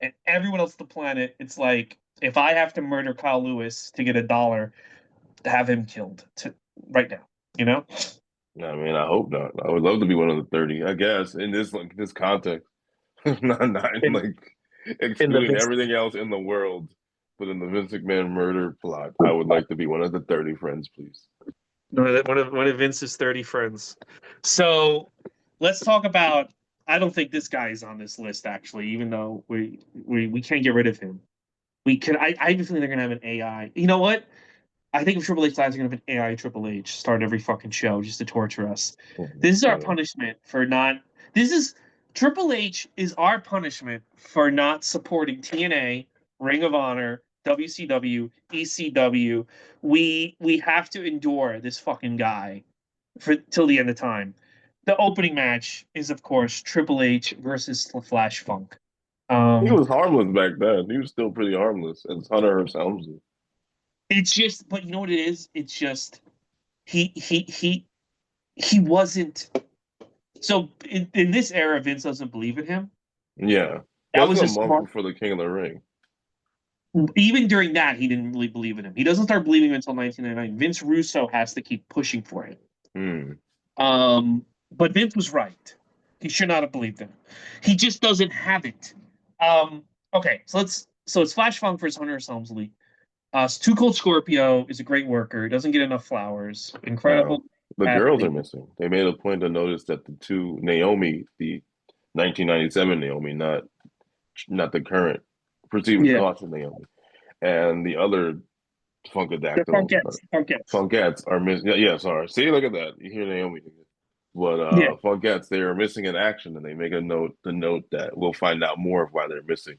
and everyone else on the planet, it's like if I have to murder Kyle Lewis to get $1, to have him killed right now, you know? I mean, I hope not. I would love to be one of the 30, I guess, in this context. Not In, like in the excluding Vince, everything else in the world, but in the Vince McMahon murder plot, I would like to be one of the 30 friends, please. one of Vince's 30 friends. So let's talk about. I don't think this guy is on this list actually, even though we can't get rid of him. We can. I have a feeling they're gonna have an AI. You know what? I think if Triple H dies, they're gonna have an AI Triple H start every fucking show just to torture us. This is our Funny. punishment for not. This is Triple H is our punishment for not supporting TNA, Ring of Honor, WCW, ECW. We have to endure this fucking guy for till the end of time. The opening match is, of course, Triple H versus Flash Funk. He Um, was harmless back then. He was still pretty harmless as Hunter Hearst Helmsley. it's just, but you know what it is? It's just he wasn't. So in this era, Vince doesn't believe in him. Yeah. That Plus was a a month smart. before the King of the Ring. Even during that, he didn't really believe in him. He doesn't start believing until 1999. Vince Russo has to keep pushing for him. Hmm. But Vince was right. He should not have believed him. He just doesn't have it. Um, okay, so it's Flash Funk versus Hunter Helmsley. Too Cold Scorpio is a great worker. He doesn't get enough flowers. Incredible Now, the girls are athlete. missing. They made a point to notice that the two Naomi, the 1997 Naomi, not the current perceived Yeah, awesome Naomi, and the other the Funkadactyl Funkettes. Funkettes. Funkettes are missing. Yeah, yeah, sorry. See, look at that. You hear Naomi. But Yeah. Funkettes, they are missing in action, and they make a note to note that we'll find out more of why they're missing.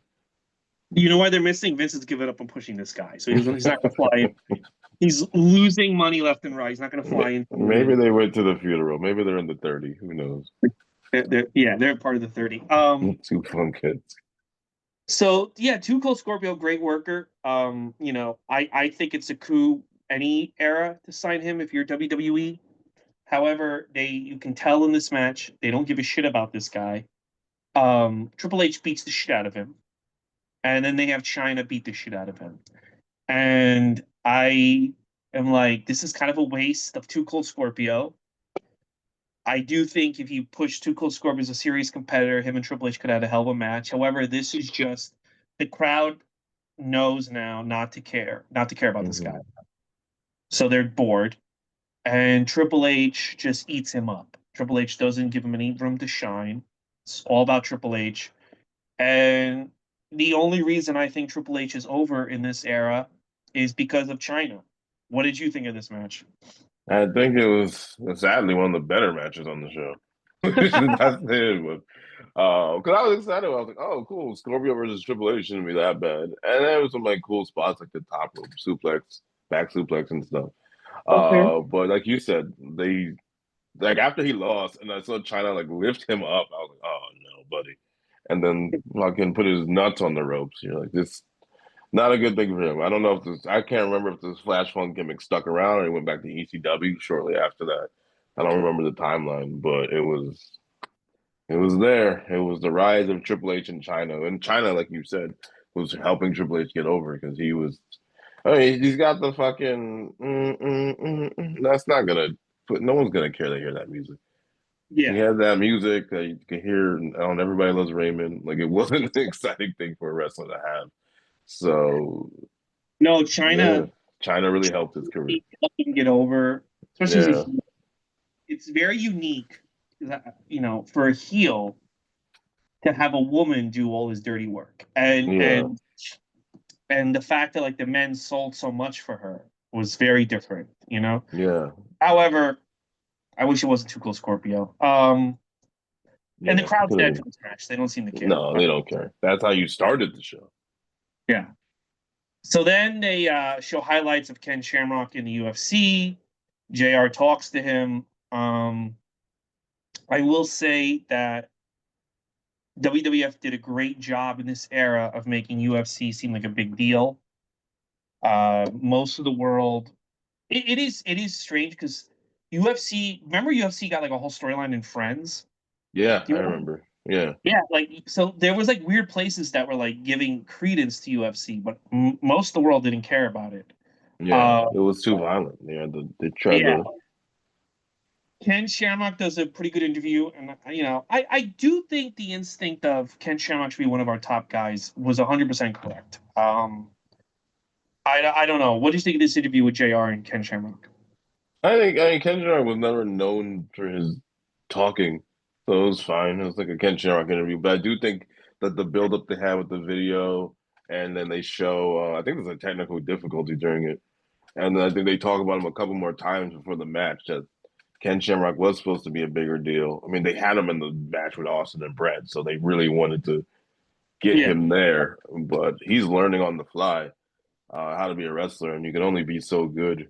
You know why they're missing? Vince has given up on pushing this guy, so he's not going to fly in. He's losing money left and right. He's not going to fly into Maybe they went to the funeral. Maybe they're in the 30. Who knows? yeah, they're part of the 30. Two Funkettes. So yeah, Too Cold Scorpio, great worker. I think it's a coup any era to sign him if you're WWE. However, you can tell in this match they don't give a shit about this guy. Triple H beats the shit out of him, and then they have China beat the shit out of him. And I am like, this is kind of a waste of Too Cold Scorpio. I do think if you push Too Cold Scorpio as a serious competitor, him and Triple H could have had a hell of a match. However, this is just the crowd knows now not to care about this guy. Hmm. So they're bored, and Triple H just eats him up. Triple H doesn't give him any room to shine. It's all about Triple H. And the only reason I think Triple H is over in this era is because of China. What did you think of this match? I think it was sadly one of the better matches on the show. That's it, but because I was excited, I was like, "Oh, cool! Scorpio versus Triple H shouldn't be that bad." And there was some like cool spots, like the top rope suplex, back suplex, and stuff. Okay. But like you said, they like after he lost, and I saw China like lift him up. I was like, oh no, buddy. And then fucking put his nuts on the ropes. You're like, this not a good thing for him. I don't know if this. I can't remember if this Flash Funk gimmick stuck around or he went back to ECW shortly after that. I don't remember the timeline, but it was there. It was the rise of Triple H in China, and China, like you said, was helping Triple H get over because he was. I mean, he's got the fucking. That's not gonna put. No one's gonna care to hear that music. He Yeah. had that music that you could hear on Everybody Loves Raymond. Like it wasn't an exciting thing for a wrestler to have. So No, yeah, China China really helped his career. helped him get over, especially as a Yeah, heel. It's very unique, for a heel to have a woman do all his dirty work, and yeah, and and the fact that like the men sold so much for her was very different. yeah, However, I wish it wasn't too close, Scorpio. And the yeah. crowd's Could have dead for been. this match. They don't seem to care. No, they don't care. That's how you started the show. Yeah. So then they show highlights of Ken Shamrock in the UFC. JR talks to him. I will say that WWF did a great job in this era of making UFC seem like a big deal. Most of the world, it is strange because UFC. Remember, UFC got like a whole storyline in Friends. Yeah, Do I you remember? remember. Yeah, Yeah, like so there was like weird places that were like giving credence to UFC, but most of the world didn't care about it. yeah. Uh, It was too violent. Yeah, they tried yeah, to. Ken Shamrock does a pretty good interview, and I do think the instinct of Ken Shamrock to be one of our top guys was 100% correct. I don't know. What do you think of this interview with JR and Ken Shamrock? I mean, Ken Shamrock was never known for his talking, so it was fine. It was like a Ken Shamrock interview, but I do think that the build up they had with the video, and then they show. I think there's a technical difficulty during it, and then I think they talk about him a couple more times before the match. That Ken Shamrock was supposed to be a bigger deal. I mean, they had him in the match with Austin and Brett, so they really wanted to get Yeah. him there. But he's learning on the fly how to be a wrestler, and you can only be so good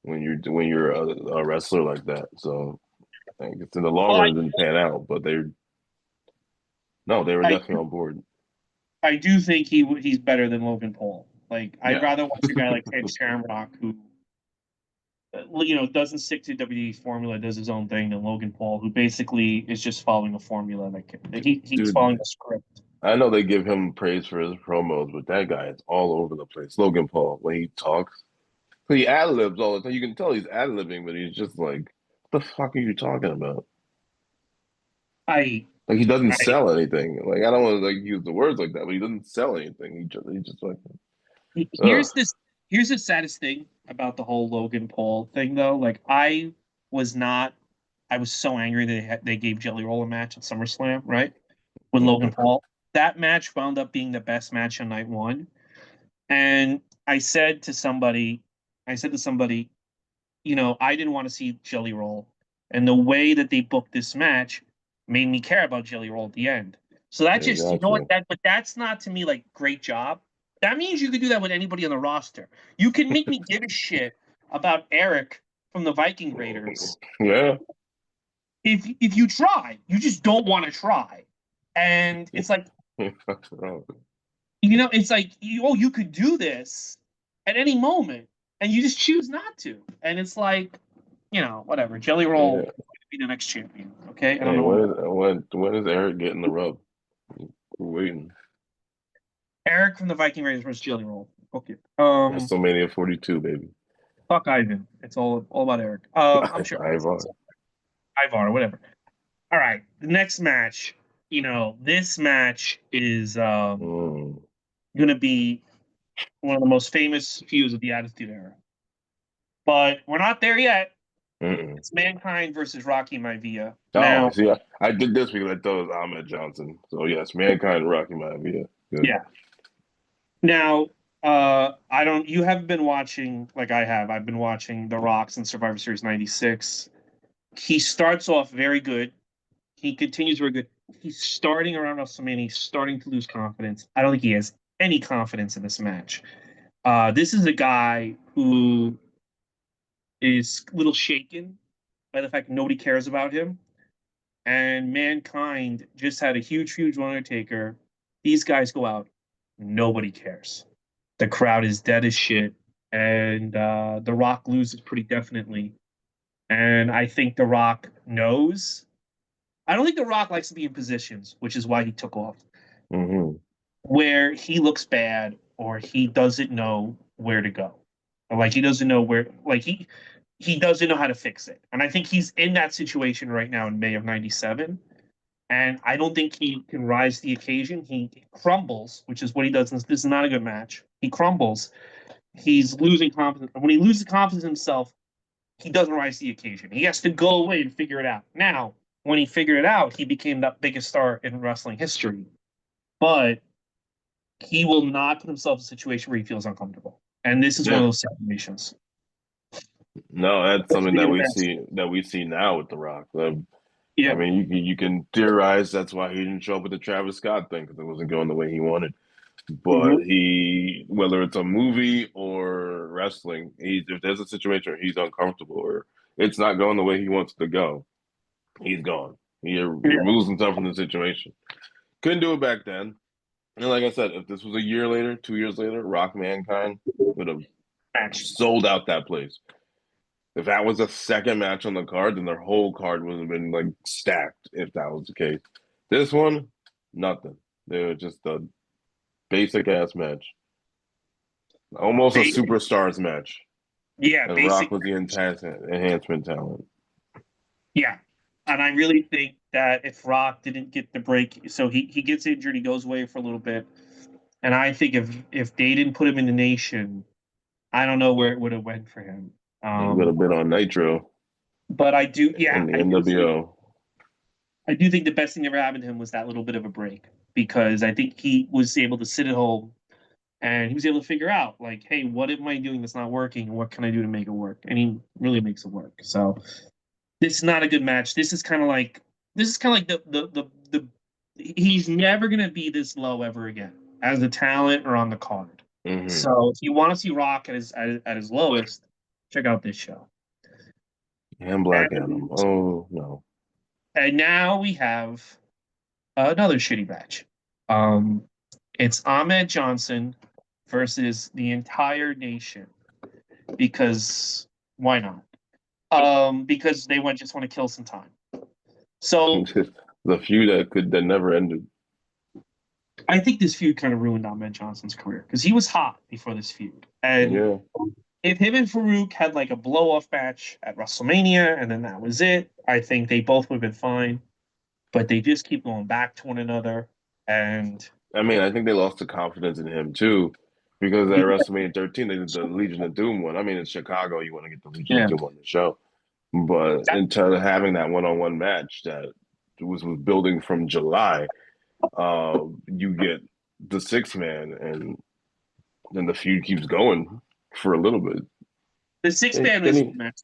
when you're a wrestler like that. So I guess in the long Well, run, it didn't pan out, but they no, they were I definitely on board. I do think he's better than Logan Paul. Like I'd Yeah, rather watch a guy like Ken Shamrock who doesn't stick to WWE formula, does his own thing, than Logan Paul, who basically is just following a formula. Like he's dude. following a script. I know they give him praise for his promos, but that guy is all over the place. Logan Paul, when he talks, he ad libs all the time. You can tell he's ad libbing, but he's just like, "What the fuck are you talking about?" I, Like he doesn't I sell anything. Like I don't want to like use the words like that, but he doesn't sell anything. He just like, ugh. here's this here's the saddest thing about the whole Logan Paul thing though. Like was not I was so angry that they gave Jelly Roll a match at SummerSlam, right? With Logan Paul. That match wound up being the best match on night one. And I said to somebody, I didn't want to see Jelly Roll. And the way that they booked this match made me care about Jelly Roll at the end. So that I just, you got know what, you. but that's not to me like great job. That means you could do that with anybody on the roster. You can make me give a shit about Eric from the Viking Raiders Yeah. if you try. You just don't want to try. And it's like, it's like you could do this at any moment, and you just choose not to. And it's like, whatever. Jelly Roll Yeah. is going to be the next champion. Okay, I don't Hey, know. when is Eric getting the rub? We're waiting. Eric from the Viking Raiders versus Jelly Roll. Okay. WrestleMania 42, baby. Fuck Ivan. It's all about Eric. I'm sure Ivar. Ivar or whatever. All right, the next match. This match is Mm. going to be one of the most famous feuds of the Attitude Era. But we're not there yet. Mm-mm. It's Mankind versus Rocky Maivia. Oh, I Now, see. I did this because I thought it was Ahmed Johnson. So yes, Mankind, Rocky Maivia. Good. yeah. Now, I don't. You haven't been watching like I have. I've been watching The Rocks and Survivor Series '96. He starts off very good. He continues very good. He's starting around WrestleMania. He's starting to lose confidence. I don't think he has any confidence in this match. This is a guy who is a little shaken by the fact that nobody cares about him. And Mankind just had a huge feud with Undertaker. These guys go out, nobody cares. The crowd is dead as shit, and The Rock loses pretty definitely. And I think The Rock knows. I don't think The Rock likes to be in positions, which is why he took off, Hmm. where he looks bad or he doesn't know where to go. Or like he doesn't know where like he doesn't know how to fix it. And I think he's in that situation right now in May of 97. And I don't think he can rise to the occasion. He crumbles, which is what he does. This is not a good match. He crumbles. He's losing confidence. When he loses confidence in himself, he doesn't rise to the occasion. He has to go away and figure it out. Now, when he figured it out, he became the biggest star in wrestling history. But he will not put himself in a situation where he feels uncomfortable. And this is one Yeah. of those situations. No, that's something Especially that in we this. see now with The Rock. I Yeah. mean, you can theorize that's why he didn't show up with the Travis Scott thing because it wasn't going the way he wanted. But Mm-hmm. he, whether it's a movie or wrestling, if there's a situation where he's uncomfortable or it's not going the way he wants it to go, he's gone. He Yeah. removes himself from the situation. Couldn't do it back then. And like I said, if this was a year later, 2 years later, Rock Mankind would have Match. sold out that place. If that was a second match on the card, then their whole card would have been like stacked if that was the case. This one, nothing. They were just a basic ass match. Almost a superstars match. Yeah, And Rock basic. was the enhancement talent. Yeah. And I really think that if Rock didn't get the break, so he gets injured, he goes away for a little bit. And I think if they didn't put him in the nation, I don't know where it would have went for him. He would Um, have been on Nitro but I do, yeah, in the NWO. I do think the best thing that ever happened to him was that little bit of a break because I think he was able to sit at home and he was able to figure out like, hey, what am I doing that's not working? What can I do to make it work? And he really makes it work. So this is not a good match. This is kind of like the he's never gonna be this low ever again as a talent or on the card. Hmm. So if you want to see Rock at his lowest, check out this show. And Black Adam. And Oh no. and now we have another shitty match. Um, it's Ahmed Johnson versus the entire nation because why not? Because they just want to kill some time. So The feud that never ended. I think this feud kind of ruined Ahmed Johnson's career because he was hot before this feud. And Yeah. if him and Farouk had like a blow off match at WrestleMania and then that was it, I think they both would have been fine. But they just keep going back to one another. And I mean, I think they lost the confidence in him too, because at WrestleMania 13 they did the Legion of Doom one. I mean, in Chicago, you want to get the Legion of yeah, Doom on the show, but instead of having that one-on-one match that was building from July, you get the six man, and then the feud keeps going for a little bit. the six Hey, man then is a he, good match.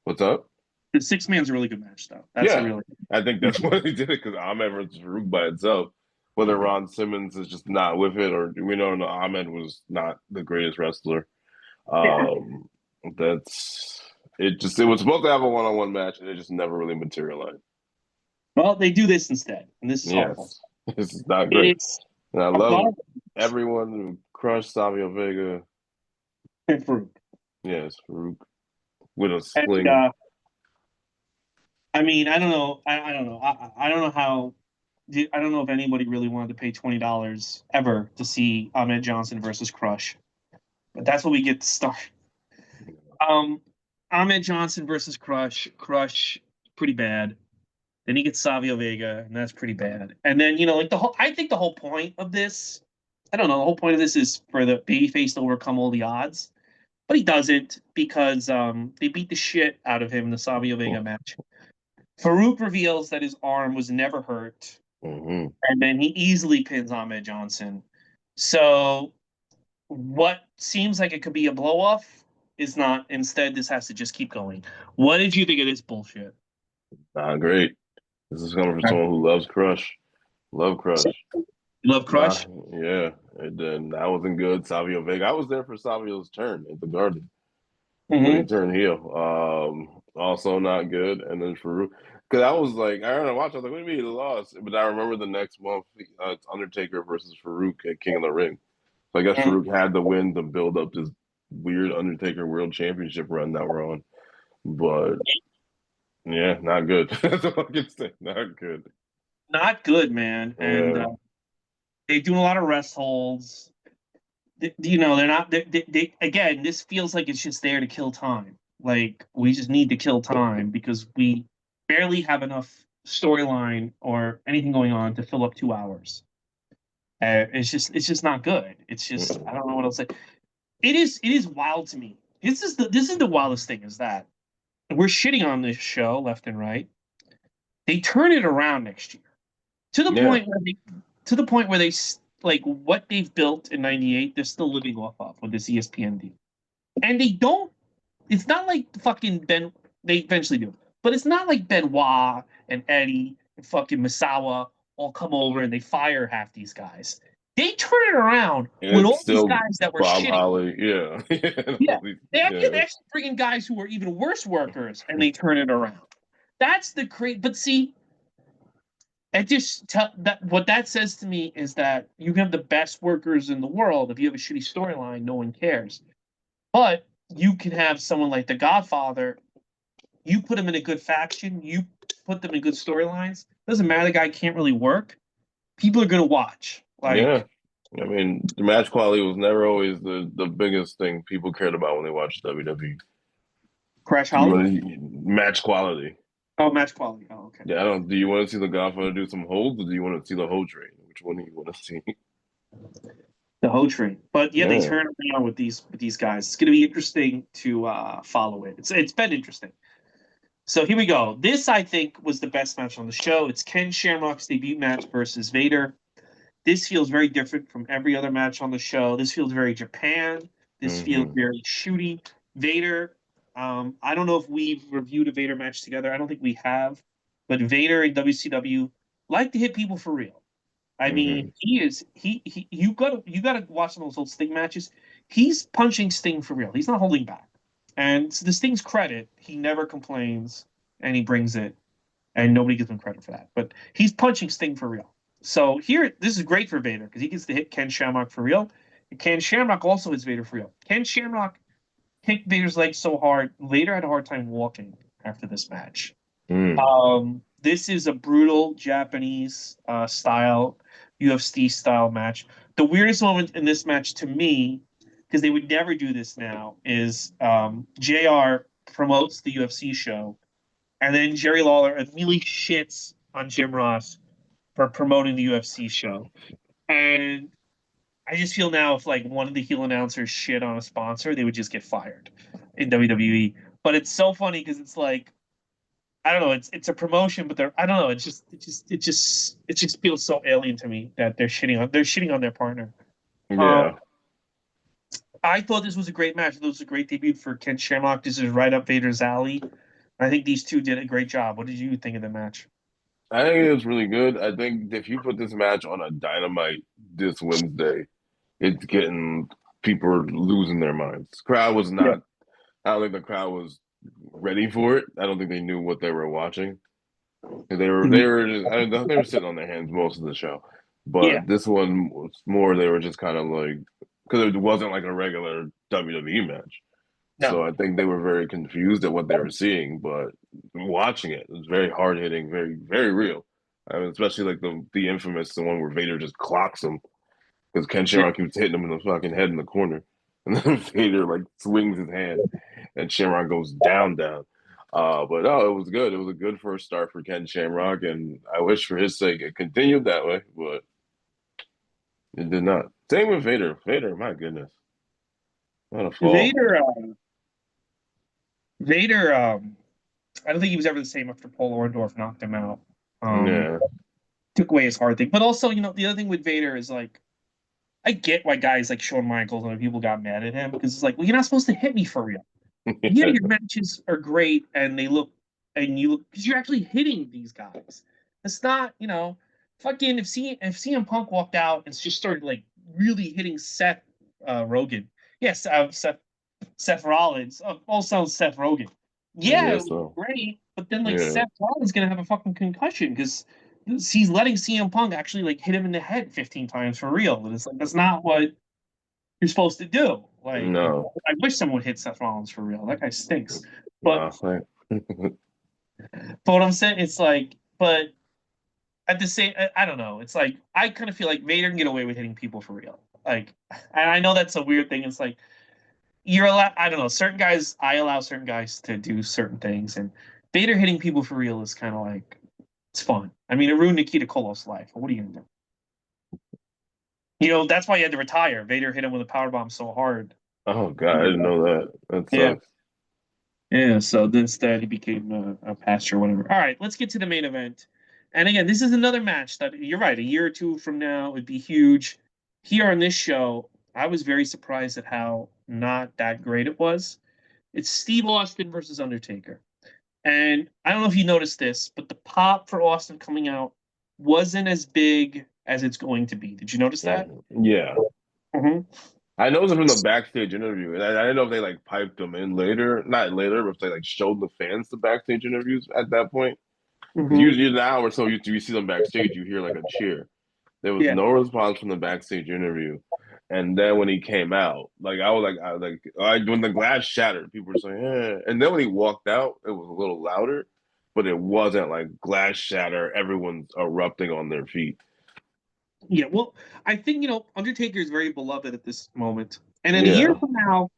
what's up? The six man's a really good match, though. That's a Yeah, really I think that's why he did it because Ahmed versus Farouk by itself. Whether Ron Simmons is just not with it, or we know no, Ahmed was not the greatest wrestler. yeah. Um, that's it. Just it was supposed to have a one-on-one match, and it just never really materialized. Well, they do this instead, and this is awful. Yes, this is not great. It's And I a love garbage everyone who crushed Savio Vega. and Farouk. Yes, Farouk with a And sling. I mean, I don't know. I don't know. I don't know how. I don't know if anybody really wanted to pay $20 ever to see Ahmed Johnson versus Crush, but that's what we get to start. Um, Ahmed Johnson versus Crush. Crush, pretty bad. Then he gets Savio Vega, and that's pretty bad. And then like the whole. I think the whole point of this. I don't know. The whole point of this is for the babyface to overcome all the odds, but he doesn't because they beat the shit out of him in the Savio Vega match. Farouk reveals that his arm was never hurt, Mm-hmm. and then he easily pins Ahmed Johnson. So what seems like it could be a blow off is not. Instead, this has to just keep going. What did you think of this bullshit? Not great. This is coming from someone who loves Crush. Love Crush. Love Nah, Crush? yeah. And then that wasn't good. Savio Vega. I was there for Savio's turn at the Garden. when he Hmm. turned heel. Also not good. And then Farouk, because I was like, I remember watching. I was like, what do you mean he lost? But I remember the next month, it's Undertaker versus Farouk at King of the Ring. So I guess Hmm. Farouk had the win to build up this weird Undertaker World Championship run that we're on. But yeah, not good. That's all I can say. Not good. Not good, man. And Yeah, they're doing a lot of rest holds. They're not. They again. This feels like it's just there to kill time. Like we just need to kill time because we barely have enough storyline or anything going on to fill up 2 hours. It's just not good. It's just I mm-mm. don't know what else to say. It is wild to me. This is the wildest thing is that we're shitting on this show left and right. They turn it around next year to the Yeah, point where they like what they've built in '98. They're still living off of with this ESPN deal, and they don't. It's not like fucking Ben. They eventually do, but it's not like Benoit and Eddie and fucking Misawa all come over and they fire half these guys. They turn it around with it's all these still guys that were Bob shitting. Holly. Yeah, Yeah, they yeah, actually bring in guys who were even worse workers, and they turn it around. That's the great. But see, it just tell that what that says to me is that you can have the best workers in the world. If you have a shitty storyline, no one cares. But you can have someone like The Godfather. You put him in a good faction. You put them in good storylines. Doesn't matter. The guy can't really work. People are gonna watch. yeah. Like I mean, the match quality was never always the biggest thing people cared about when they watched WWE. Crash Do you Holly. want to match quality? Oh, match quality. Oh, okay. Yeah, I don't. Do you want to see the Godfather do some holds, or do you want to see the whole train? Which one do you want to see? The Ho train. But yeah, they Yeah. turn around with these guys. It's gonna be interesting to follow it. It's been interesting. So here we go. This I think was the best match on the show. It's Ken Shamrock's debut match versus Vader. This feels very different from every other match on the show. This feels very Japan. This feels Hmm. very shooty. Vader. I don't know if we've reviewed a Vader match together. I don't think we have. But Vader in WCW like to hit people for real. I Hmm. mean, he is he you gotta watch some of those old Sting matches. He's punching Sting for real. He's not holding back. And to the Sting's credit, he never complains and he brings it, and nobody gives him credit for that. But he's punching Sting for real. So here, this is great for Vader because he gets to hit Ken Shamrock for real. And Ken Shamrock also hits Vader for real. Ken Shamrock kicked Vader's leg so hard, Vader had a hard time walking after this match. Mm. This is a brutal Japanese style UFC style match. The weirdest moment in this match to me, because they would never do this now, is JR promotes the UFC show, and then Jerry Lawler immediately shits on Jim Ross for promoting the UFC show. And I just feel now if like one of the heel announcers shit on a sponsor, they would just get fired in WWE. But it's so funny because it's like I don't know. It's a promotion, but they're I don't know. It just feels so alien to me that they're shitting on their partner. Um, Yeah. I thought this was a great match. This was a great debut for Ken Shamrock. This is right up Vader's alley. I think these two did a great job. What did you think of the match? I think it was really good. I think if you put this match on a Dynamite this Wednesday, it's getting people are losing their minds. Crowd was Yeah. not. I don't think the crowd was ready for it. I don't think they knew what they were watching. They were Mhm. they were just, they were sitting on their hands most of the show, Yeah. but this one was more. They were just kind of like because it wasn't like a regular WWE match. So No. I think they were very confused at what they were seeing, but watching it, it was very hard hitting, very very real. I mean, especially like the infamous the one where Vader just clocks him because Ken Yeah. Shamrock keeps hitting him in the fucking head in the corner, and then Vader like swings his hand, and Shamrock goes down down. But no, it was good. It was a good first start for Ken Shamrock, and I wish for his sake it continued that way, but it did not. Same with Vader. Vader, my goodness, what a fall. Vader. Vader. I don't think he was ever the same after Paul Orndorff knocked him out. Um, Yeah. took away his hard thing. But also, the other thing with Vader is like I get why guys like Shawn Michaels and other people got mad at him because it's like, well, you're not supposed to hit me for real. Yeah, your matches are great and they look and you look because you're actually hitting these guys. It's not, fucking if CM Punk walked out and just started like really hitting Seth Rogen. Yes, Seth. Seth Rollins. Also Seth Rogen. I Yeah, it guess was so. great, but then like Yeah. Seth Rollins gonna have a fucking concussion because he's letting CM Punk actually like hit him in the head 15 times for real, and it's like that's not what you're supposed to do. Like, No. I wish someone would hit Seth Rollins for real. That guy stinks. But No. Like, what I'm saying, it's like, but at the same, I don't know. It's like I kind of feel like Vader can get away with hitting people for real. Like, and I know that's a weird thing. It's like you're allowed. I don't know. Certain guys, I allow certain guys to do certain things, and Vader hitting people for real is kind of like it's fun. I mean, it ruined Nikita Koloff's life. What are you gonna do? You know, that's why he had to retire. Vader hit him with a power bomb so hard. oh God, I didn't know that. That Yeah. sucks. Yeah, so instead he became a pastor or whatever. All right, let's get to the main event. And again, this is another match that you're right, a year or two from now would be huge. Here on this show, I was very surprised at how not that great it was. It's Steve Austin versus Undertaker. And I don't know if you noticed this, but the pop for Austin coming out wasn't as big as it's going to be. Did you notice that? Yeah. Hmm. I know them from the backstage interview, and I didn't know if they like piped them in later, not later, but if they like showed the fans the backstage interviews at that point. Because Hmm. usually an hour or so, you see them backstage, you hear like a cheer. There was Yeah. no response from the backstage interview, and then when he came out, like when the glass shattered, people were saying, "Eh," and then when he walked out, it was a little louder, but it wasn't like glass shatter. Everyone's erupting on their feet. Yeah, well, I think Undertaker is very beloved at this moment, and in a year Yeah, from now,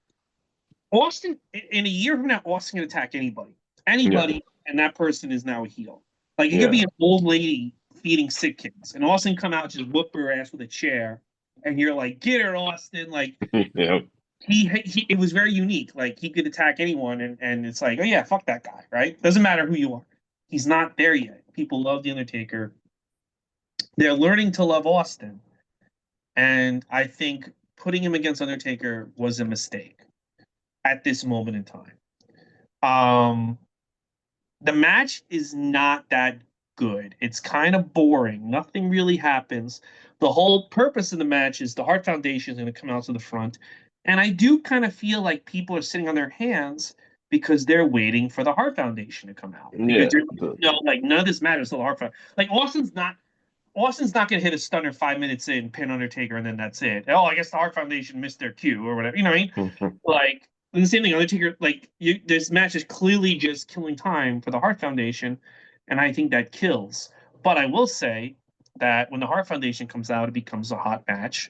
in a year from now, Austin can attack anybody, yeah, and that person is now a heel. Like it could be yeah, an old lady feeding sick kids, and Austin come out and just whoop her ass with a chair, and you're like, get her, Austin! Like yeah, it was very unique. Like he could attack anyone, and it's like, oh yeah, fuck that guy, right? Doesn't matter who you are. He's not there yet. People love the Undertaker. They're learning to love Austin. And I think putting him against Undertaker was a mistake at this moment in time. Um, the match is not that good. It's kind of boring. Nothing really happens. The whole purpose of the match is the Hart Foundation is going to come out to the front. And I do kind of feel like people are sitting on their hands because they're waiting for the Hart Foundation to come out. Because yeah. they're, like none of this matters till the Hart Foundation. Like Austin's not going to hit a stunner 5 minutes in, pin Undertaker, and then that's it. Oh, I guess the Hart Foundation missed their cue or whatever. You know what I mean? Like the same thing. Undertaker, this match is clearly just killing time for the Hart Foundation, and I think that kills. But I will say that when the Hart Foundation comes out, it becomes a hot match.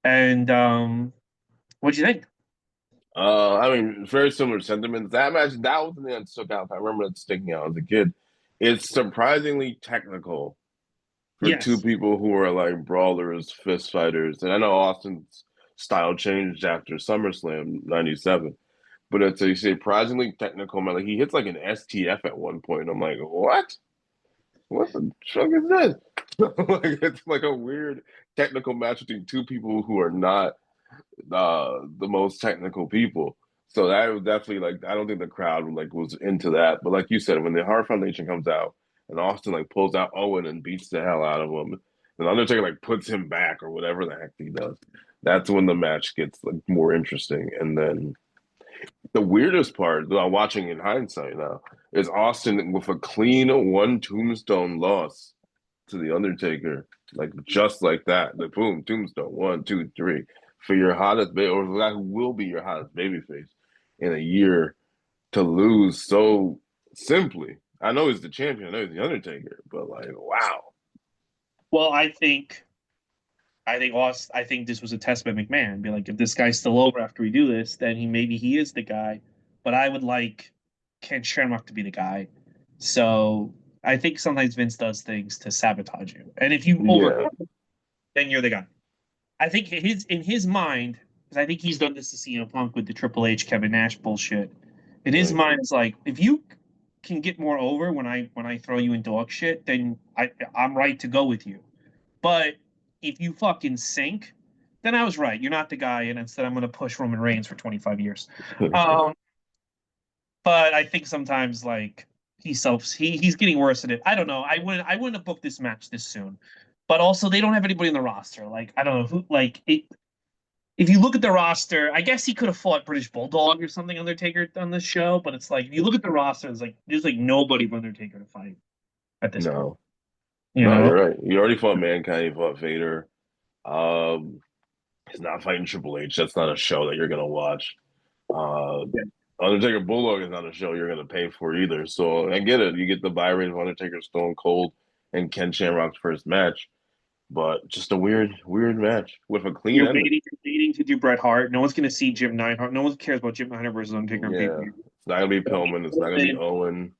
And what do you think? I mean, very similar sentiments. That match, that was the thing that stuck out. I remember that sticking out as a kid. It's surprisingly technical for two Yes. people who are like brawlers, fist fighters. And I know Austin's style changed after SummerSlam '97, but it's a surprisingly technical man. Like he hits like an STF at one point. I'm like, what? What the fuck is this? Like it's like a weird technical match between two people who are not the most technical people. So that was definitely like I don't think the crowd like was into that. But like you said, when the Hart Foundation comes out and Austin like pulls out Owen and beats the hell out of him, and Undertaker like puts him back or whatever the heck he does, that's when the match gets like more interesting. And then the weirdest part that I'm watching in hindsight now is Austin with a clean one tombstone loss to the Undertaker, like just like that. The boom, tombstone, 1, 2, 3 for your hottest baby, or the guy who will be your hottest babyface in a year to lose so simply. I know he's the champion, I know he's the Undertaker, but like, wow. Well, I think this was a test by McMahon. Be like, if this guy's still over after we do this, then maybe he is the guy. But I would like Ken Shamrock to be the guy. So I think sometimes Vince does things to sabotage you. And if you Yeah, overcome it, then you're the guy. I think in his mind, because I think he's done this to CM Punk with the Triple H Kevin Nash bullshit. In his right. mind, it's like if you can get more over when I throw you in dog shit, then I'm right to go with you. But if you fucking sink, then I was right. You're not the guy, and instead I'm going to push Roman Reigns for 25 years. Um, but I think sometimes like he's getting worse at it. I don't know. I wouldn't have booked this match this soon. But also they don't have anybody in the roster. Like I don't know who like it. if you look at the roster, I guess he could have fought British Bulldog or something Undertaker on this show, but it's like if you look at the roster, it's like there's like nobody for Undertaker to fight at this point. No, You no, know? you're right. He already fought Mankind. He fought Vader. Um, he's not fighting Triple H. That's not a show that you're gonna watch. Uh, Yeah. Undertaker Bulldog is not a show you're gonna pay for either. So I get it. You get the buy rate of Undertaker Stone Cold and Ken Shamrock's first match, but just a weird match with a clean ending. You're waiting to do Bret Hart. No one's gonna see Jim Neidhart. No one cares about Jim Neidhart versus Undertaker on Yeah, pay-per-view. it's not gonna be Pillman. It's not gonna be Owen.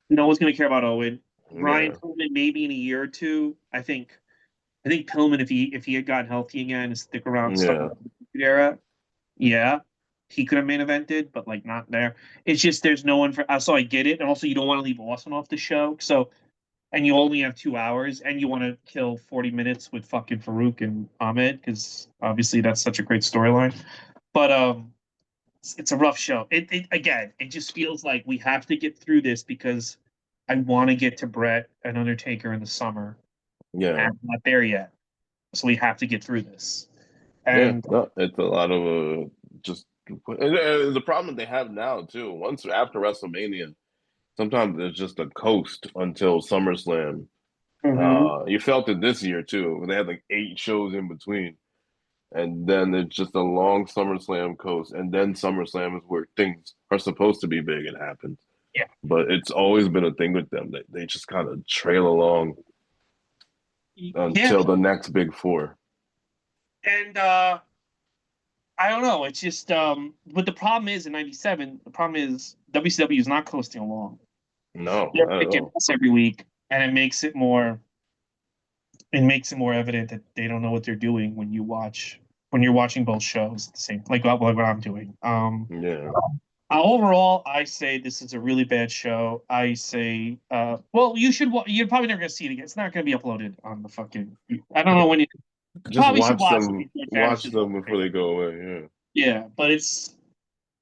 No one's gonna care about Owen. Brian Yeah, Pillman maybe in a year or two. I think Pillman if he had gotten healthy again and stick around stuck yeah, around the era, yeah, he could have main evented, but like not there. It's just there's no one for. So I get it, and also you don't want to leave Austin off the show. So and you only have 2 hours, and you want to kill 40 minutes with fucking Farouk and Ahmed because obviously that's such a great storyline. But it's a rough show. It again, it just feels like we have to get through this because I want to get to Brett and Undertaker in the summer, and yeah, I'm not there yet. So we have to get through this. yeah. And No, it's a lot of just the problem that they have now too. Once after WrestleMania, sometimes it's just a coast until SummerSlam. Mhm. You felt it this year too. They had like 8 shows in between, and then it's just a long SummerSlam coast, and then SummerSlam is where things are supposed to be big and happen. Yeah, But it's always been a thing with them that they just kind of trail along yeah. until the next big four. And I don't know. It's just but the problem is in '97, the problem is WCW is not coasting along. No, They're not at kicking all. ass every week, and it makes it more evident that they don't know what they're doing when you're watching both shows at the same like what I'm doing. Yeah, Overall, I say this is a really bad show. I say, well, you're probably never gonna see it again. It's not gonna be uploaded on the fucking. I don't know when you just probably should watch it before it watch vanishes off them the before paper. they go away. Yeah, Yeah, but it's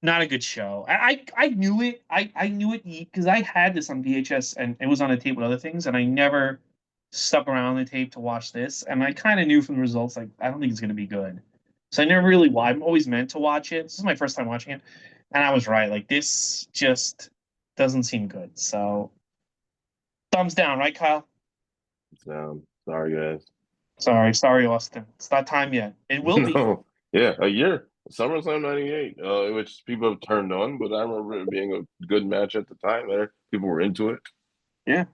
not a good show. I knew it. I knew it because I had this on VHS and it was on a tape with other things, and I never stuck around the tape to watch this. And I kind of knew from the results, like I don't think it's going to be good. So I never really. I'm always meant to watch it. This is my first time watching it, and I was right. Like this just doesn't seem good. So thumbs down, right, Kyle? sorry guys. Sorry, Austin. It's not time yet. It will be. No, yeah, a year. SummerSlam '98, which people have turned on, but I remember it being a good match at the time. There, people were into it. Yeah.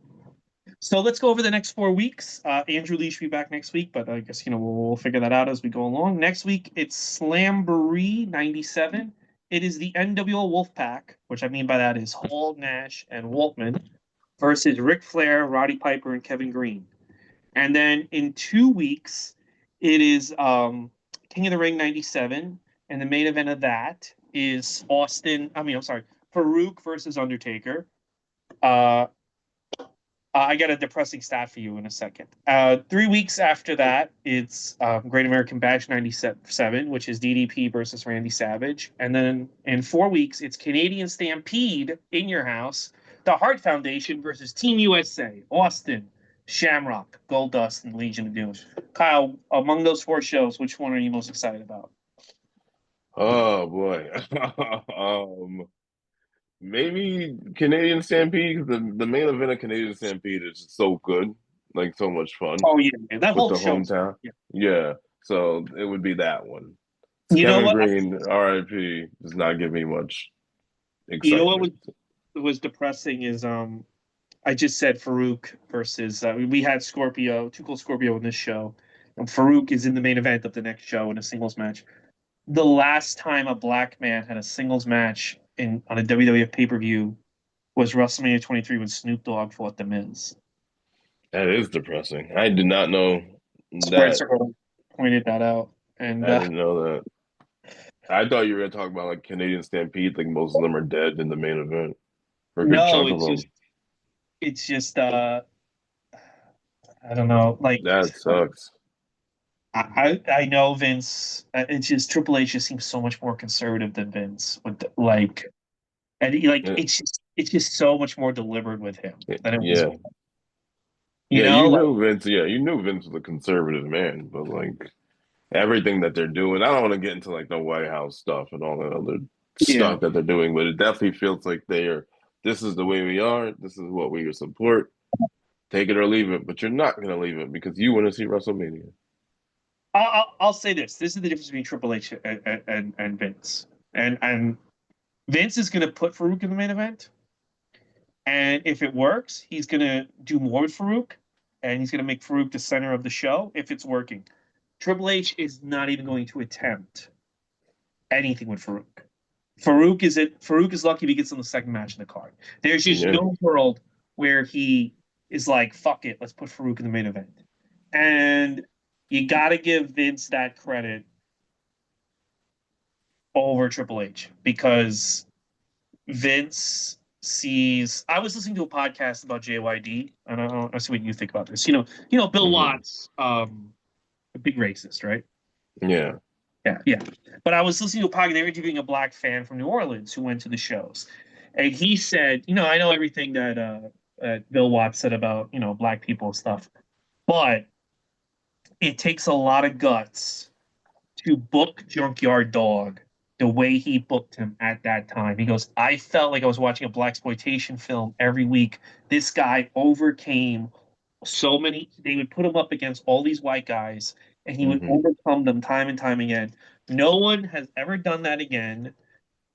So let's go over the next 4 weeks. Andrew Lee should be back next week, but I guess we'll figure that out as we go along. Next week it's Slamboree '97. It is the NWO Wolfpack, which I mean by that is Hall, Nash, and Waltman versus Ric Flair, Roddy Piper, and Kevin Green. And then in 2 weeks, it is King of the Ring '97, and the main event of that is Austin. I mean, I'm sorry, Farouk versus Undertaker. Uh, I got a depressing stat for you in a second. 3 weeks after that, it's Great American Bash '97, which is DDP versus Randy Savage. And then in 4 weeks, it's Canadian Stampede in your house, the Hart Foundation versus Team USA, Austin, Shamrock, Goldust, and Legion of Doom. Kyle, among those 4 shows, which one are you most excited about? Oh boy. Maybe Canadian Stampede, 'cause the main event of Canadian Stampede is just so good, like so much fun Oh, yeah, man. That with whole the show. hometown. Yeah. Yeah, so it would be that one. It's You know Kevin what? Green, RIP, does not give me much You know what excitement. was depressing is I just said Farouk versus we had Scorpio, Too Cold Scorpio in this show, and Farouk is in the main event of the next show in a singles match. The last time a black man had a singles match in on a WWF pay per view was WrestleMania 23 when Snoop Dogg fought The Miz. That is depressing. I did not know Squared that. Circle pointed that out, and I didn't know that. I thought you were gonna talk about like Canadian Stampede, like most of them are dead in the main event for a good no, chunk of it's them. just it's just I don't know, like That sucks. I know Vince. It's just Triple H just seems so much more conservative than Vince with like and like Yeah, it's just so much more deliberate with him than it was. yeah, You yeah. know, You like knew Vince. Yeah, you knew Vince was a conservative man, but like everything that they're doing. I don't want to get into like the White House stuff and all that other Yeah. stuff that they're doing, but it definitely feels like they are. This is the way we are. This is what we support. Take it or leave it, but you're not going to leave it because you want to see WrestleMania. I'll say this. This is the difference between Triple H and Vince. And Vince is going to put Farouk in the main event. And if it works, he's going to do more with Farouk. And he's going to make Farouk the center of the show if it's working. Triple H is not even going to attempt anything with Farouk. Farouk is lucky if he gets on the second match in the card. There's just Yeah. no world where he is like, fuck it, let's put Farouk in the main event. And you got to give Vince that credit over Triple H because Vince sees. I was listening to a podcast about JYD, and I see what you think about this. Bill Hmm. Watts, a big racist, right? Yeah. Yeah, yeah. But I was listening to a podcast. They were interviewing a black fan from New Orleans who went to the shows, and he said, I know everything that Bill Watts said about black people and stuff, but it takes a lot of guts to book Junkyard Dog the way he booked him at that time. He goes, I felt like I was watching a black exploitation film every week. This guy overcame so many. They would put him up against all these white guys, and he would Hmm. overcome them time and time again. No one has ever done that again.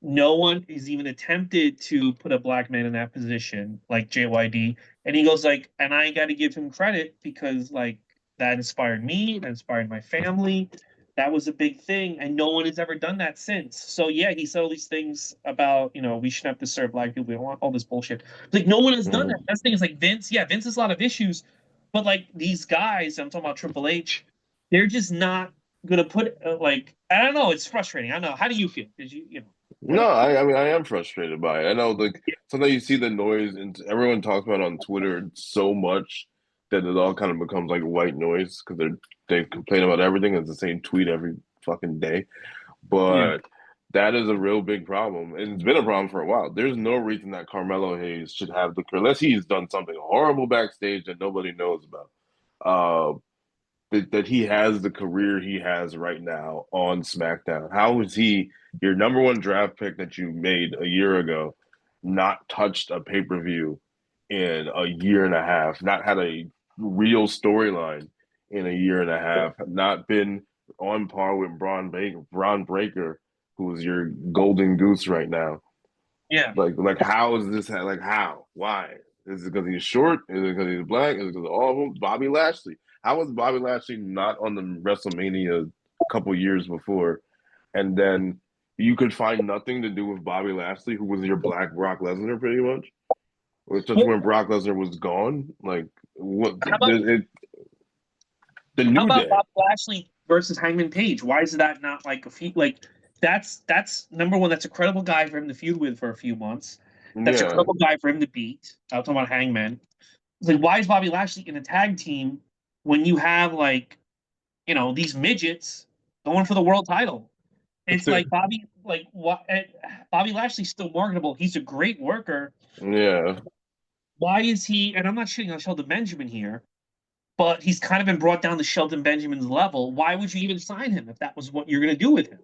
No one is even attempted to put a black man in that position like JYD. And he goes like, and I got to give him credit because like that inspired me, that inspired my family. That was a big thing, and no one has ever done that since. So yeah, he said all these things about we shouldn't have to serve black people. We don't want all this bullshit. Like no one has done that. Hmm. That's the thing is like Vince. Yeah, Vince has a lot of issues, but like these guys, I'm talking about Triple H, they're just not gonna put like I don't know. It's frustrating. I don't know. How do you feel? Did you No, I mean I am frustrated by it. I know like sometimes you see the noise and everyone talks about it on Twitter so much that it all kind of becomes like white noise because they complain about everything. It's the same tweet every fucking day. Yeah. But that is a real big problem, and it's been a problem for a while. There's no reason that Carmelo Hayes should have the unless he's done something horrible backstage that nobody knows about. Uh, that he has the career he has right now on SmackDown. How is he your number one draft pick that you made a year ago, not touched a pay per view in a year and a half, not had a real storyline in a year and a half, not been on par with Braun Breaker, who's your golden goose right now. Yeah. Like how is this? Like how? Why? Is it because he's short? Is it because he's black? Is it because of all of them? Bobby Lashley. How was Bobby Lashley not on the WrestleMania a couple years before? And then you could find nothing to do with Bobby Lashley, who was your black Brock Lesnar, pretty much. It was just Well, when Brock Lesnar was gone. Like what? how about The how New about Day. Bob Lashley versus Hangman Page? Why is that not like a few like that's number one. That's a credible guy for him to feud with for a few months. That's a Yeah, credible guy for him to beat. I'm talking about Hangman. It's like why is Bobby Lashley in a tag team when you have like these midgets going for the world title? It's like Bobby Lashley's still marketable. He's a great worker. yeah. Why is he? And I'm not shitting on Sheldon Benjamin here, but he's kind of been brought down to Sheldon Benjamin's level. Why would you even sign him if that was what you're going to do with him?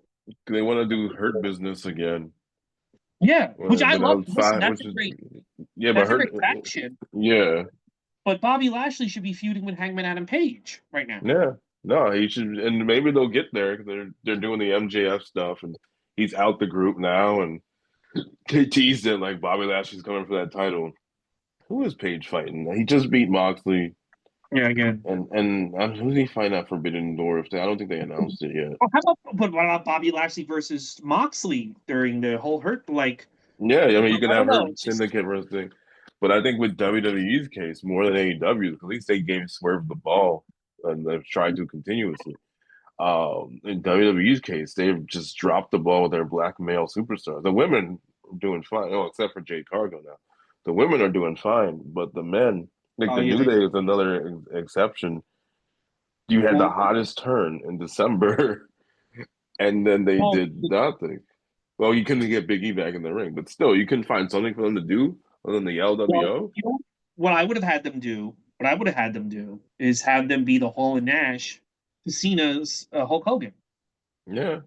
They want to do Hurt Business again. Yeah, which I But love. I'm Listen, fine, which is yeah, but that's a Hurt, great faction. yeah. But Bobby Lashley should be feuding with Hangman Adam Page right now. Yeah, no, he should, and maybe they'll get there because they're doing the MJF stuff, and he's out the group now, and they teased it like Bobby Lashley's coming for that title. Who is Page fighting? He just beat Moxley, Yeah, again. and who's he fighting at Forbidden Door? If I don't think they announced it yet. Oh, how about but what about Bobby Lashley versus Moxley during the whole hurt? Like Yeah, I mean you can I don't have know. her It's just syndicate wrestling, but I think with WWE's case more than AEW's, at least they gave Swerve the ball and they've tried to continuously. In WWE's case, they've just dropped the ball with their black male superstars. The women are doing fine, oh, except for Jade Cargo now. The women are doing fine, but the men, like oh the yeah, New Day is another exception. You had the well, hottest turn in December, and then they well, did nothing. Well, you couldn't get Big E back in the ring, but still, you couldn't find something for them to do other than the well, LWO. what I would have had them do, what I would have had them do is have them be the Hall and Nash Cena's Hulk Hogan. Yeah,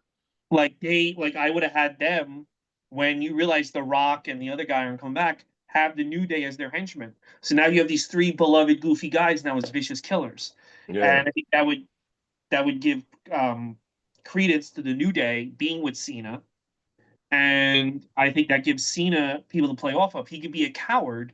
Like I would have had them when you realize The Rock and the other guy aren't coming back, have the New Day as their henchmen. So now you have these three beloved goofy guys now as vicious killers. yeah, And I think that would give credence to the New Day being with Cena. And I think that gives Cena people to play off of. He could be a coward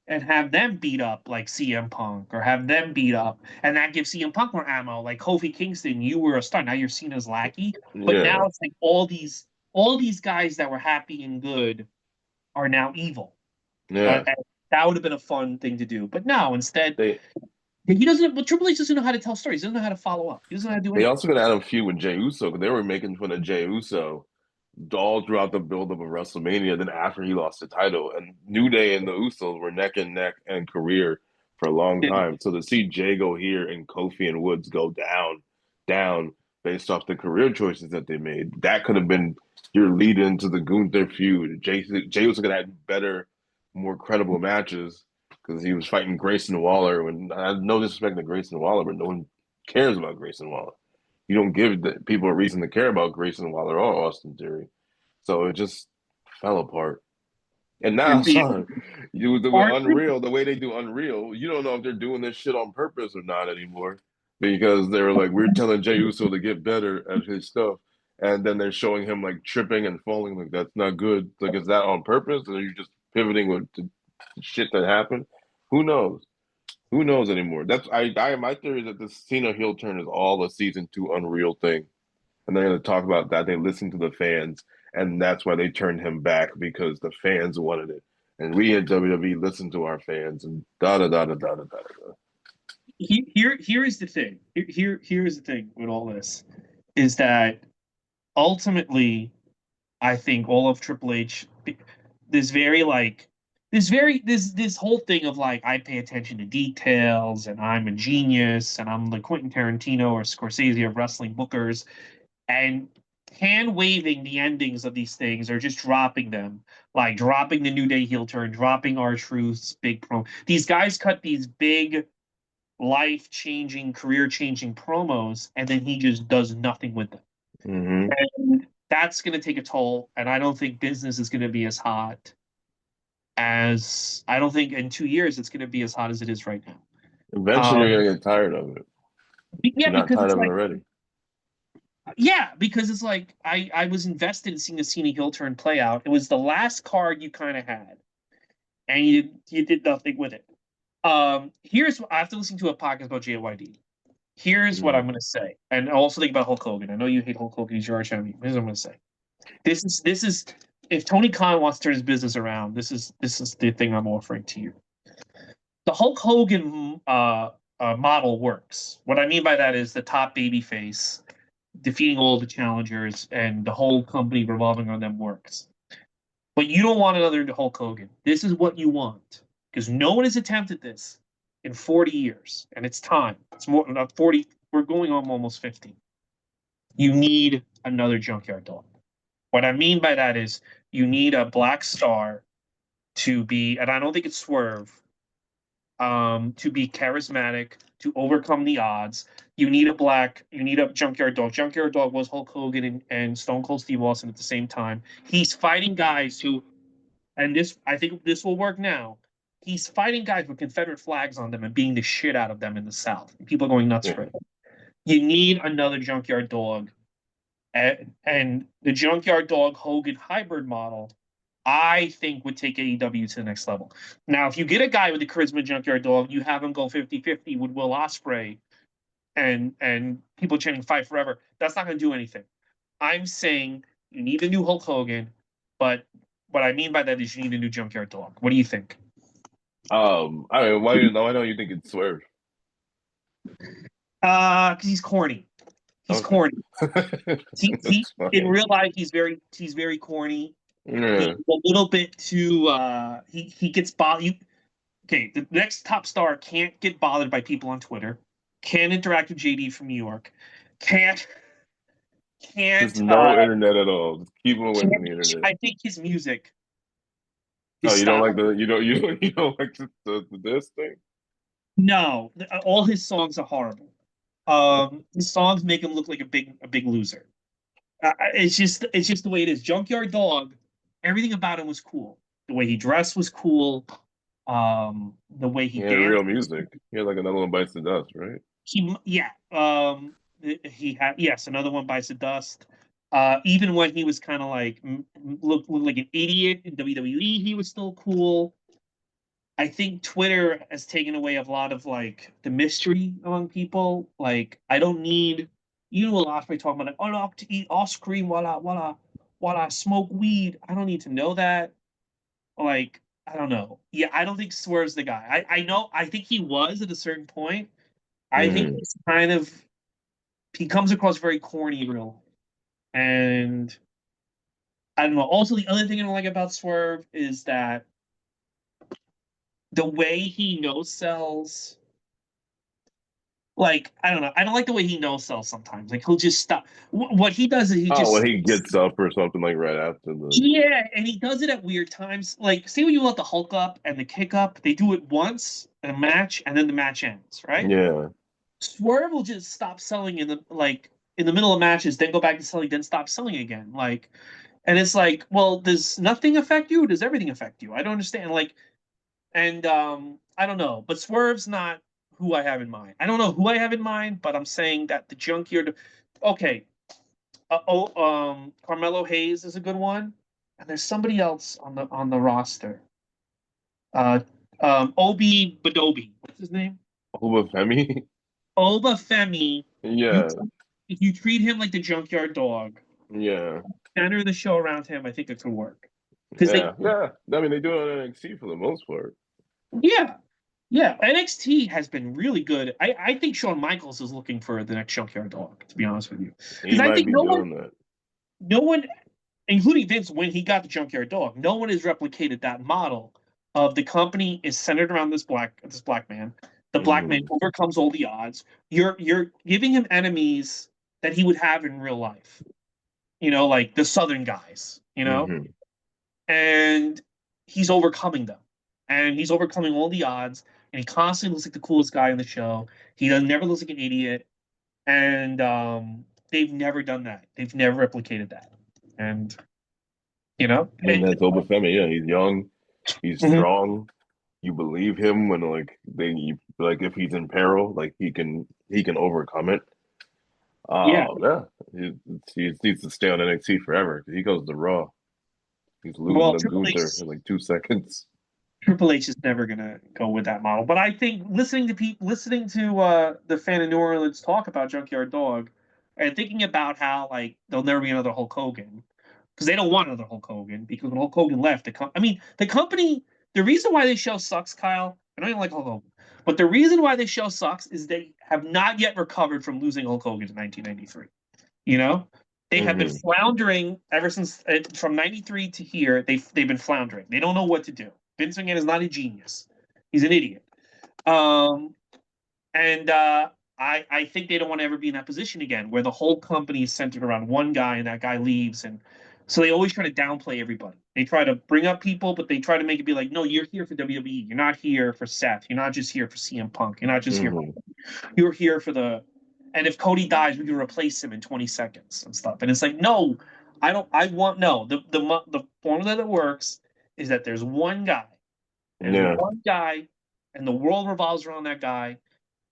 and have them beat up like CM Punk or have them beat up, and that gives CM Punk more ammo. Like Kofi Kingston, you were a star. Now you're seen as lackey, but yeah, now it's like all these guys that were happy and good are now evil. yeah. And that would have been a fun thing to do, but no. Instead, They he doesn't. But Triple H doesn't know how to tell stories. He doesn't know how to follow up. He doesn't know how to do they anything. also gonna add a feud with Jey Uso because they were making fun of Jey Uso all throughout the build-up of WrestleMania. Then after he lost the title, and New Day and the Usos were neck and neck and career for a long time. So to see Jay go here and Kofi and Woods go down based off the career choices that they made, that could have been your lead into the Gunther feud. Jay was gonna have better, more credible matches because he was fighting Grayson Waller. When I have no disrespect to Grayson Waller, but no one cares about Grayson Waller. You don't give the people a reason to care about Grayson Waller or Austin Theory. So it just fell apart. And now, And the son, you with aren't Unreal, the way they do Unreal, you don't know if they're doing this shit on purpose or not anymore. Because they were like, we're telling Jey Uso to get better at his stuff. And then they're showing him like tripping and falling. Like, that's not good. Like, is that on purpose? Or are you just pivoting with the shit that happened? Who knows? Who knows anymore? That's I my theory is that this Cena heel turn is all a season two Unreal thing, and they're going to talk about that. They listened to the fans, and that's why they turned him back because the fans wanted it, and we at WWE listened to our fans, and da da da da da da da. here is the thing. Here is the thing with all this is that ultimately I think all of Triple H, this very like this whole thing of like I pay attention to details and I'm a genius and I'm the Quentin Tarantino or Scorsese of wrestling bookers and hand waving the endings of these things or just dropping them, like dropping the New Day heel turn, dropping R-Truth's big pro. These guys cut these big life changing, career changing promos, and then he just does nothing with them. Mm-hmm. And that's going to take a toll. And I don't think business is going to be as hot as I don't think in 2 years it's going to be as hot as it is right now. Eventually, you're Um, gonna get tired of it. If yeah, you're not because tired it's of it like already. I was invested in seeing the Cena heel turn play out. It was the last card you kind of had, and you did nothing with it. Here's after listening to a podcast about JYD. Here's what I'm Mm. going to say, and also think about Hulk Hogan. I know you hate Hulk Hogan; he's your arch enemy. Here's what I'm going to say. This is if Tony Khan wants to turn his business around, this is the thing I'm offering to you. The Hulk Hogan model works. What I mean by that is the top baby face defeating all the challengers and the whole company revolving on them works. But you don't want another Hulk Hogan. This is what you want because no one has attempted this in 40 years, and it's time. It's more not 40. We're going on almost 50. You need another Junkyard Dog. What I mean by that is you need a Black Star to be, and I don't think it's Swerve, to be charismatic, to overcome the odds. You need a Junkyard Dog. Junkyard Dog was Hulk Hogan and Stone Cold Steve Austin at the same time. He's fighting guys who, and this, I think this will work now. He's fighting guys with Confederate flags on them and beating the shit out of them in the South. People are going nuts for Yeah. it. You need another Junkyard Dog. And the Junkyard Dog Hogan hybrid model I think would take AEW to the next level. Now, if you get a guy with the charisma Junkyard Dog, you have him go 50-50 with Will Ospreay and people chanting fight forever. That's not going to do anything. I'm saying you need a new Hulk Hogan, but what I mean by that is you need a new Junkyard Dog. What do you think? I mean, why don't you think it's Swerve? Because he's corny. He's Okay. corny. He That's in fine. real life he's very corny. He's Yeah. a little bit too he gets bothered. Okay, the next top star can't get bothered by people on Twitter, can't interact with JD from New York, can't Just can't no internet at all. Just keep him away can't from the internet. I think his music, Oh, his you don't style. like you don't like this thing? No, all his songs are horrible. His songs make him look like a big loser. It's just the way it is. Junkyard Dog, everything about him was cool. The way he dressed was cool. The way he He had danced. real music. He had like another one bites the dust, right? Yeah. He had, yes, another one bites the dust. Even when he was kind of like looked like an idiot in WWE, he was still cool. I think Twitter has taken away a lot of like the mystery among people. Like, I don't need you know a lot of talking about like, oh, I like to eat ice cream while I smoke weed. I don't need to know that. Like, I don't know. Yeah, I don't think Swerve's the guy. I know I think he was at a certain point. I think Hmm. he's kind of he comes across very corny real. And I don't know. Also, the other thing I don't like about Swerve is that the way he no sells, like, I don't know. I don't like the way he no sells sometimes. Like, he'll just stop. What he does is he Oh, when just he gets up or something like right after the yeah, and he does it at weird times. Like, see when you let the Hulk up and the kick up, they do it once in a match, and then the match ends, right? yeah. Swerve will just stop selling in the middle of matches, then go back to selling, then stop selling again. Like, and it's like, well, does nothing affect you? Or does everything affect you? I don't understand. Like, and I don't know, but Swerve's not who I have in mind. I don't know who I have in mind, but I'm saying that the junkyard. Okay, Carmelo Hayes is a good one, and there's somebody else on the roster. Uh, Obi Badobi. What's his name? Femi. Oba Femi. You Yeah, if you treat him like the junkyard dog, yeah, center the show around him, I think it could work. Because yeah, yeah. I mean, they do it on NXT for the most part. yeah, yeah, NXT has been really good. I think Shawn Michaels is looking for the next junkyard dog. To be honest with you, because He I might think be doing that. no one, including Vince, when he got the junkyard dog, no one has replicated that model of the company is centered around this black man. The black man Hmm. overcomes all the odds. You're giving him enemies that he would have in real life. Like the Southern guys. Hmm. And he's overcoming them, and he's overcoming all the odds. And he constantly looks like the coolest guy in the show. He does never looks like an idiot, and they've never done that. They've never replicated that, and I mean, that's Femi. Yeah, he's young, he's Mhm. strong. You believe him when like if he's in peril, like he can overcome it. Yeah. Yeah, he needs to stay on NXT forever. He goes to Raw. He's losing Well, to Triple H Gunther in like 2 seconds. Triple H is never gonna go with that model. But I think listening to the fan in New Orleans talk about Junkyard Dog, and thinking about how like there'll never be another Hulk Hogan, because they don't want another Hulk Hogan. Because when Hulk Hogan left, I mean, the company. The reason why this show sucks, Kyle. I don't even like Hulk Hogan, but the reason why this show sucks is they have not yet recovered from losing Hulk Hogan in 1993. You know, they have been Hmm. floundering ever since from '93 to here. They've been floundering. They don't know what to do. Vince McMahon is not a genius. He's an idiot. Um, and I think they don't want to ever be in that position again, where the whole company is centered around one guy and that guy leaves, and so they always try to downplay everybody. They try to bring up people, but they try to make it be like, no, you're here for WWE. You're not here for Seth. You're not just here for CM Punk. You're not just here. Hmm. You're here for the. And if Cody dies, we can replace him in 20 seconds and stuff. And it's like, no, I don't. I want no. The formula that works is that there's one guy. There's Yeah, one guy, and the world revolves around that guy,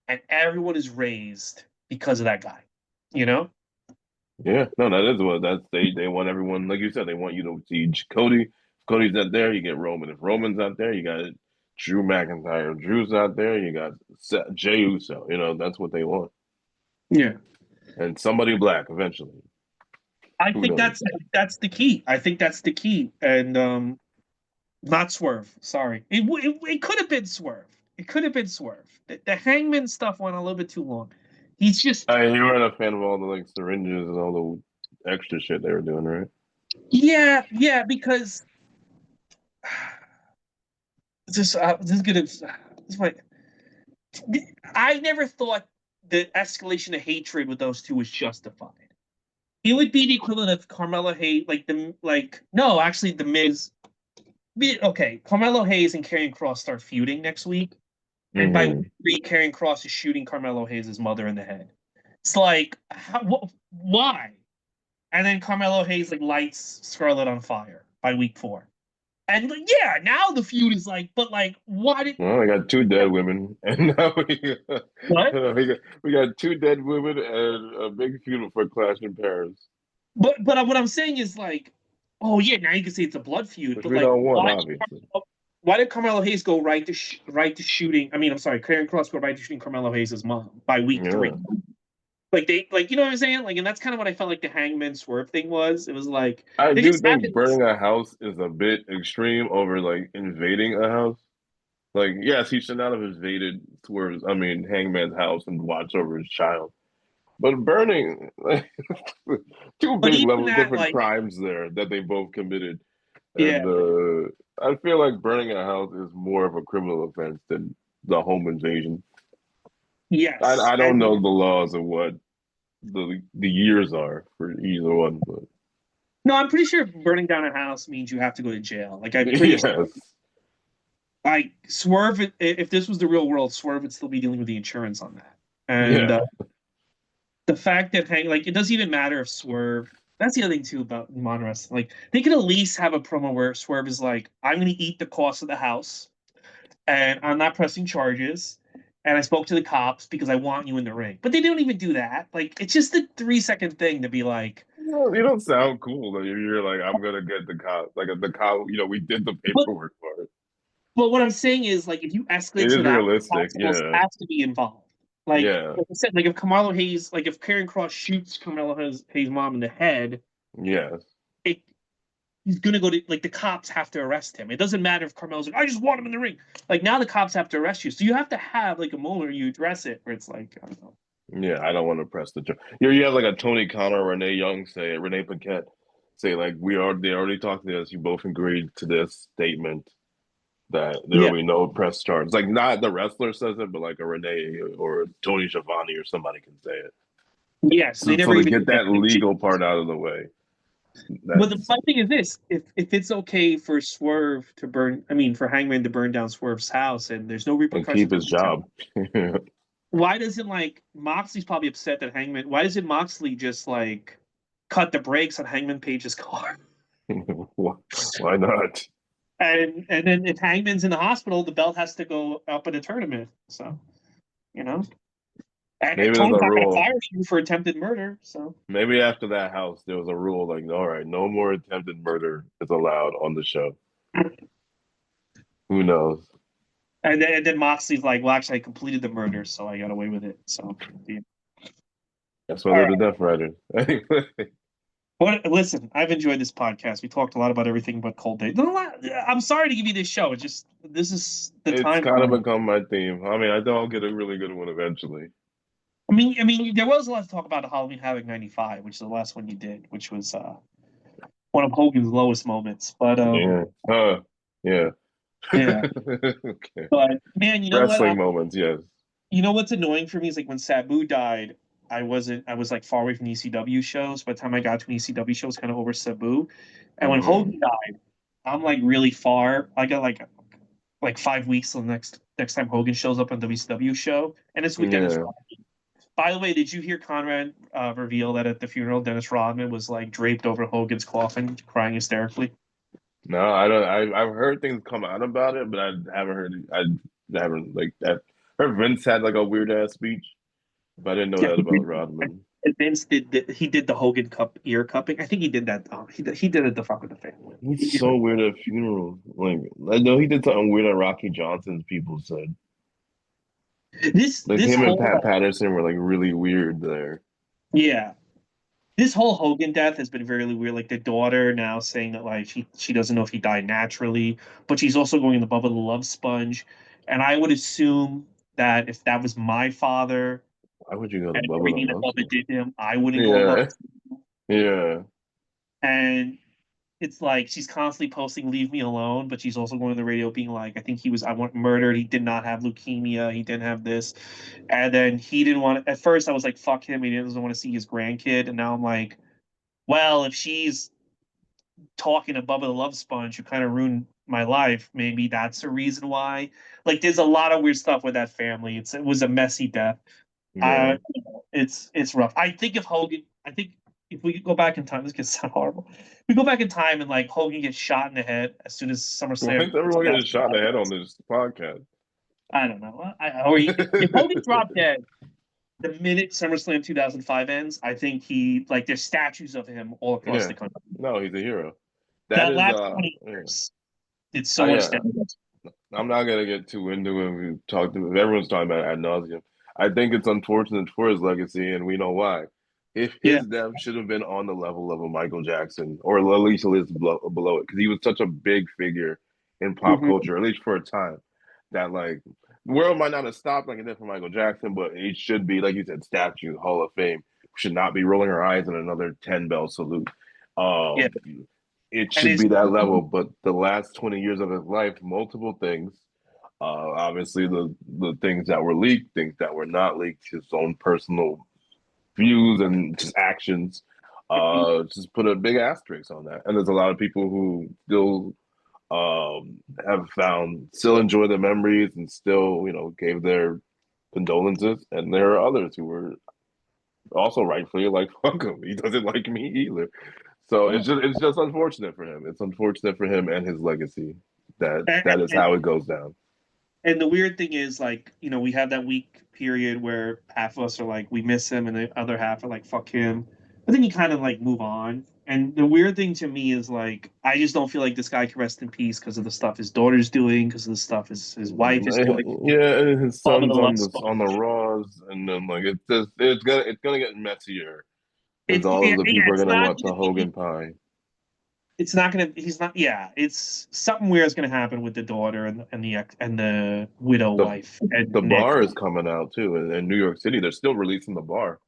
and everyone is raised because of that guy. You know? yeah. No, that is what that's they want everyone, like you said, they want you to see Cody. If Cody's not there, you get Roman. If Roman's not there, you got Drew McIntyre. If Drew's not there, you got Jey Uso. That's what they want. Yeah. And somebody black eventually. I Who think knows? that's the key. I think that's the key. And not Swerve. Sorry, it could have been Swerve. It could have been Swerve. The Hangman stuff went a little bit too long. He's just You weren't a fan of all the like syringes and all the extra shit they were doing, right? yeah, yeah, because this is gonna this might I never thought the escalation of hatred with those two was justified. It would be the equivalent of Carmelo Hayes, no, actually the Miz. Okay, Carmelo Hayes and Karrion Cross start feuding next week, and by week Hmm. three, Karrion Cross is shooting Carmelo Hayes' mother in the head. It's like, why? And then Carmelo Hayes like lights Scarlett on fire by week 4. And like, yeah, now the feud is like, but like, why did Well, I got two dead women, and now what? we got two dead women and a big feud for Clash in Paris, But what I'm saying is like, oh yeah, now you can say it's a blood feud, which but we like, don't want, obviously. Why did Carmelo Hayes go right to shooting? I mean, I'm sorry, Karrion Cross go right to shooting Carmelo Hayes' mom by week Yeah, 3. Like they like you know what I'm saying? Like, and that's kind of what I felt like the Hangman Swerve thing was. It was like I they do just think happened. burning a house is a bit extreme over like invading a house. Like, yes, he should not have invaded Swerve's, I mean, Hangman's house and watched over his child. But burning, like, two But big even level that, different like, crimes there that they both committed. yeah, And I feel like burning a house is more of a criminal offense than the home invasion. yes, I don't and know the laws of what the years are for either one, but no, I'm pretty sure burning down a house means you have to go to jail. Like, I'm pretty sure. yes, Like Swerve, if this was the real world, Swerve would still be dealing with the insurance on that. And yeah, the fact that like it doesn't even matter if Swerve. That's the other thing too about modern wrestling. Like they could at least have a promo where Swerve is like, "I'm going to eat the cost of the house, and I'm not pressing charges." And I spoke to the cops because I want you in the ring. But they don't even do that. Like it's just a 3 second thing to be like, you don't sound cool. Like, you're like, I'm gonna get the cop, like the cop. We did the but paperwork for it. but what I'm saying is like if you It escalate is to that, realistic. constables Yeah, have to be involved. yeah, Like I said, like if Carmelo Hayes, like if Karrion Cross shoots Carmelo Hayes' mom in the head, yes. it he's gonna go to like the cops have to arrest him. It doesn't matter if Carmelo's like, I just want him in the ring. Like now the cops have to arrest you. So you have to have like a moment where you address it where it's like, I don't know. Yeah, I don't want to press the. You have like a Tony Khan or Renee Young say, Renee Paquette say, like, they already talked to us. You both agreed to this statement that there Yeah. will be no press charges. Like, not the wrestler says it, but like a Renee or Tony Schiavone or somebody can say it. Yes. They So never to even get did that that with legal James. part out of the way, But the that's fun thing is this: if it's okay for Swerve to burn, I mean, for Hangman to burn down Swerve's house, and there's no and keep repercussions his against him, job. why doesn't like Moxley's probably upset that Hangman? Why doesn't Moxley just like cut the brakes on Hangman Page's car? Why not? And then if Hangman's in the hospital, the belt has to go up in a tournament. So you know, and Maybe there's Tony's a not going to rule. fire you for attempted murder. So Maybe after that house, there was a rule like, all right, no more attempted murder is allowed on the show. Who knows? and then Moxley's like, well, actually, I completed the murder, so I got away with it. So yeah. That's why All they're right. the Death Riders. Anyway, But listen, I've enjoyed this podcast. We talked a lot about everything but Cold Day. I'm sorry to give you this show. It's just this is the it's time kind for of it. become my theme. I mean, I know I'll get a really good one eventually. There was a lot to talk about the Halloween Havoc '95, which is the last one you did, which was one of Hogan's lowest moments. But Yeah. Yeah. yeah. Okay. But man, you know what? Wrestling moments, yes. You know what's annoying for me is like when Sabu died, I was like far away from the ECW shows. By the time I got to an ECW show, it was kind of over Sabu. And when Hmm. Hogan died, I'm like really far. I got like 5 weeks till the next time Hogan shows up on WCW show, and it's with Dennis Yeah. Rodman. By the way, did you hear Conrad reveal that at the funeral, Dennis Rodman was like draped over Hogan's coffin, crying hysterically? No, I don't. I've heard things come out about it, but I haven't heard. I haven't like that. Heard Vince had like a weird ass speech, but I didn't know Yeah, that about Rodman. and Vince he did the Hogan cup ear cupping. I think he did that. He did it to fuck with the family. He's so weird at funerals. Like, I know he did something weird at Rocky Johnson's. People said like This him and whole Pat Patterson were like really weird there. yeah, this whole Hogan death has been very weird. Like the daughter now saying that like she doesn't know if he died naturally, but she's also going in the Bubba the Love Sponge. And I would assume that if that was my father Why would you go to and Bubba the everything that Love Bubba Sponge? did to him, I wouldn't go above. Yeah, yeah. And it's like she's constantly posting "Leave me alone," but she's also going on the radio being like, "I think he was I want murdered. He did not have leukemia. He didn't have this." And then he didn't want. At first, I was like, "Fuck him." He doesn't want to see his grandkid. And now I'm like, well, if she's talking to Bubba the Love Sponge, who kind of ruined my life, maybe that's the reason why. Like, there's a lot of weird stuff with that family. It was a messy death. Yeah. It's rough. I think if Hogan, I think if we could go back in time, this gets sound horrible. We go back in time and like Hogan gets shot in the head as soon as Why SummerSlam is everyone getting shot in the head on 2000. this podcast? I don't know. If Hogan dropped dead the minute SummerSlam 2005 ends, I think he like there's statues of him all across Yeah. the country. No, he's a hero. That That is last 20 yeah. years did so much Yeah. damage. I'm not gonna get too into it. We talked. Everyone's talking about it ad nauseum. I think it's unfortunate for his legacy, and we know why. If Yeah. his death should have been on the level of a Michael Jackson, or at least a little below it, because he was such a big figure in pop Hmm. culture, at least for a time, that like the world might not have stopped like it did for Michael Jackson, but it should be, like you said, statue, Hall of Fame. Should not be rolling our eyes in another 10 bell salute. Yeah. Um, it And should his be that level. But the last 20 years of his life, multiple things. Obviously, the things that were leaked, things that were not leaked, his own personal views and just actions, just put a big asterisk on that. And there's a lot of people who still have found, still enjoy the memories and still, gave their condolences. And there are others who were also rightfully like, fuck him. He doesn't like me either. So yeah. it's just unfortunate for him. It's unfortunate for him and his legacy that And, that is and how it goes down. and the weird thing is, like, we have that week period where half of us are like, we miss him, and the other half are like, fuck him. But then you kind of like move on. And the weird thing to me is like, I just don't feel like this guy can rest in peace because of the stuff his daughter's doing, because of the stuff his wife is doing. Yeah, and his All of the son's love on the sponge. Raws, and then like it's gonna get messier because all Yeah, of the yeah, people are it's gonna not want the gonna be. Hogan pie. It's not gonna. He's not. Yeah, it's something weird is gonna happen with the daughter and the widow The wife and the Nick. bar is coming out too in New York City. They're still releasing the bar.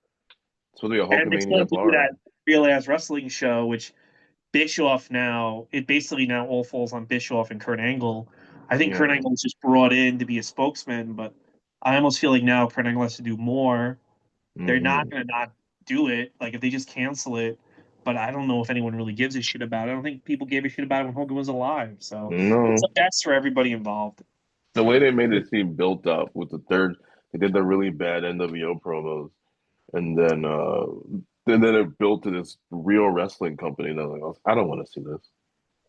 It's supposed to be a And they still Hulkamania do bar. that real ass wrestling show, which Bischoff now, it basically now all falls on Bischoff and Kurt Angle. I think Kurt Yeah. Angle was just brought in to be a spokesman, but I almost feel like now Kurt Angle has to do more. They're not Hmm. going to not do it. Like if they just cancel it, but I don't know if anyone really gives a shit about it. I don't think people gave a shit about it when Hogan was alive. So it's a No, mess for everybody involved. the way they made it seem built up with the third, they did the really bad NWO promos, and then it built to this real wrestling company. And I was like, I don't want to see this.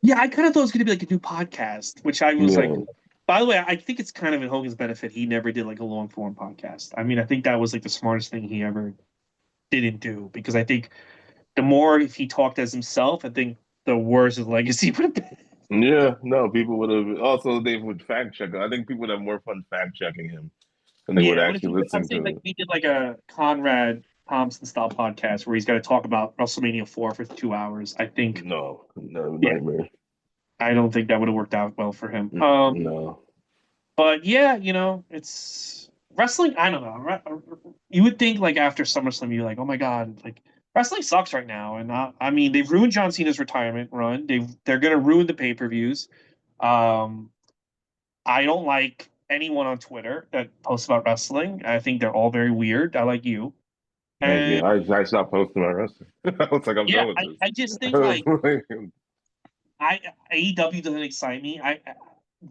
Yeah, I kind of thought it was going to be like a new podcast, which I was like, Yeah, by the way, I think it's kind of in Hogan's benefit. He never did like a long form podcast. I mean, I think that was like the smartest thing he ever didn't do because I think the more if he talked as himself, I think the worse his legacy would have been. yeah. No, people would have also they would fact check. I think people would have more fun fact checking him than they would Yeah, what if actually he? I'm listen saying like to. he did like a Conrad Thompson style podcast where he's got to talk about WrestleMania 4 for 2 hours. I think, No, no yeah, nightmare. I don't think that would have worked out well for him. No, But yeah, it's wrestling. I don't know. You would think like after SummerSlam, you're like, oh my god, like wrestling sucks right now. And I mean, they've ruined John Cena's retirement run. They're gonna ruin the pay-per-views. Um, I don't like anyone on Twitter that posts about wrestling. I think they're all very weird. I like you. thank you. And I stopped posting my wrestling. I was like, I'm yeah, done with I, this. I just I think was like like, I AEW doesn't excite me.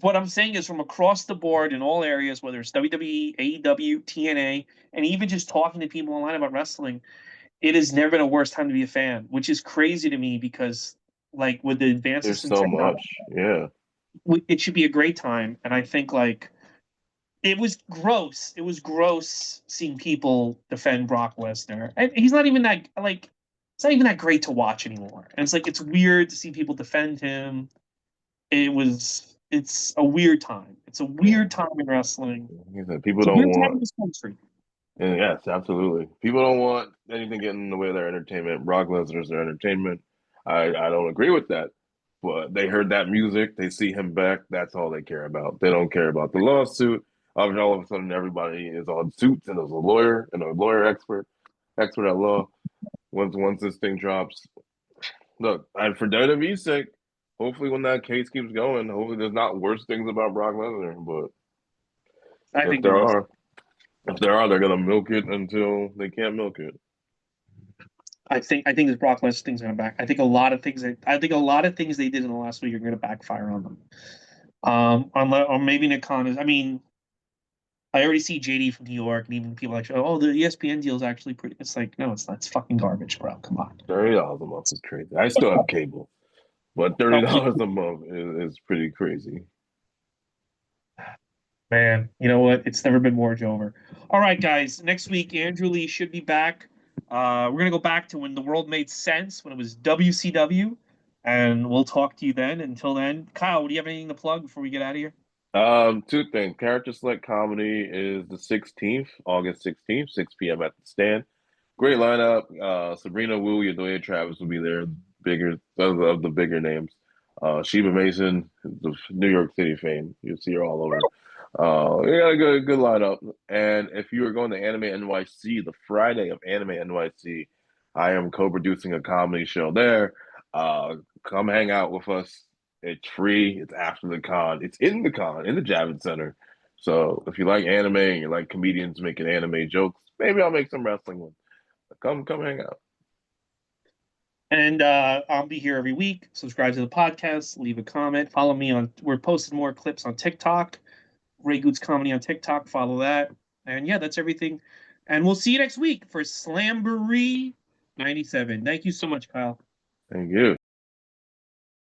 What I'm saying is from across the board in all areas, whether it's WWE, AEW, TNA, and even just talking to people online about wrestling, it has never been a worse time to be a fan, which is crazy to me because like with the advances there's in so technology, much. Yeah, it should be a great time. And I think like it was gross. It was gross seeing people defend Brock Lesnar. And he's not even that like it's not even that great to watch anymore. And it's like it's weird to see people defend him. It's a weird time. It's a yeah. weird time in wrestling. Like I said, people It's a don't weird time in want. this country. And yes, absolutely. People don't want anything getting in the way of their entertainment. Brock Lesnar's their entertainment. I don't agree with that. But they heard that music, they see him back, that's all they care about. They don't care about the lawsuit. All of a sudden everybody is on suits and is a lawyer and a lawyer expert at law. Once this thing drops. Look, and for WWE's sake, hopefully when that case keeps going, hopefully there's not worse things about Brock Lesnar. But I if think there there is. are, if there are, they're gonna milk it until they can't milk it. I think this Brock Lesnar thing's gonna back. I think a lot of things they did in the last week are gonna backfire on them. Unless, or maybe Nick Khan is. I mean, I already see JD from New York, and even people like, oh, the ESPN deal is actually pretty. It's like, no, it's not. It's fucking garbage, bro. Come on. $30 a month is crazy. I still have cable, but Oh, $30 a month is pretty crazy. man, you know what? It's never been more Jover. All right, guys. Next week, Andrew Lee should be back. We're gonna go back to when the world made sense, when it was WCW, and we'll talk to you then. Until then, Kyle, do you have anything to plug before we get out of here? Two things. Character Select Comedy is the 16th, August 16th, 6 p.m. at the stand. Great lineup. Sabrina Wu, Yodoya Travis will be there, bigger of the bigger names. Sheba Mason, the New York City fame. You'll see her all over. We got a good lineup. And if you are going to Anime NYC, the Friday of Anime NYC, I am co-producing a comedy show there. Come hang out with us. It's free. It's after the con. It's in the con, in the Javits Center. So if you like anime and you like comedians making anime jokes, maybe I'll make some wrestling ones. Come hang out. And I'll be here every week. Subscribe to the podcast, leave a comment, follow me on. We're posting more clips on TikTok. Ray Goots Comedy on TikTok. Follow that. And yeah, that's everything. And we'll see you next week for Slamboree 97. Thank you so much, Kyle. Thank you.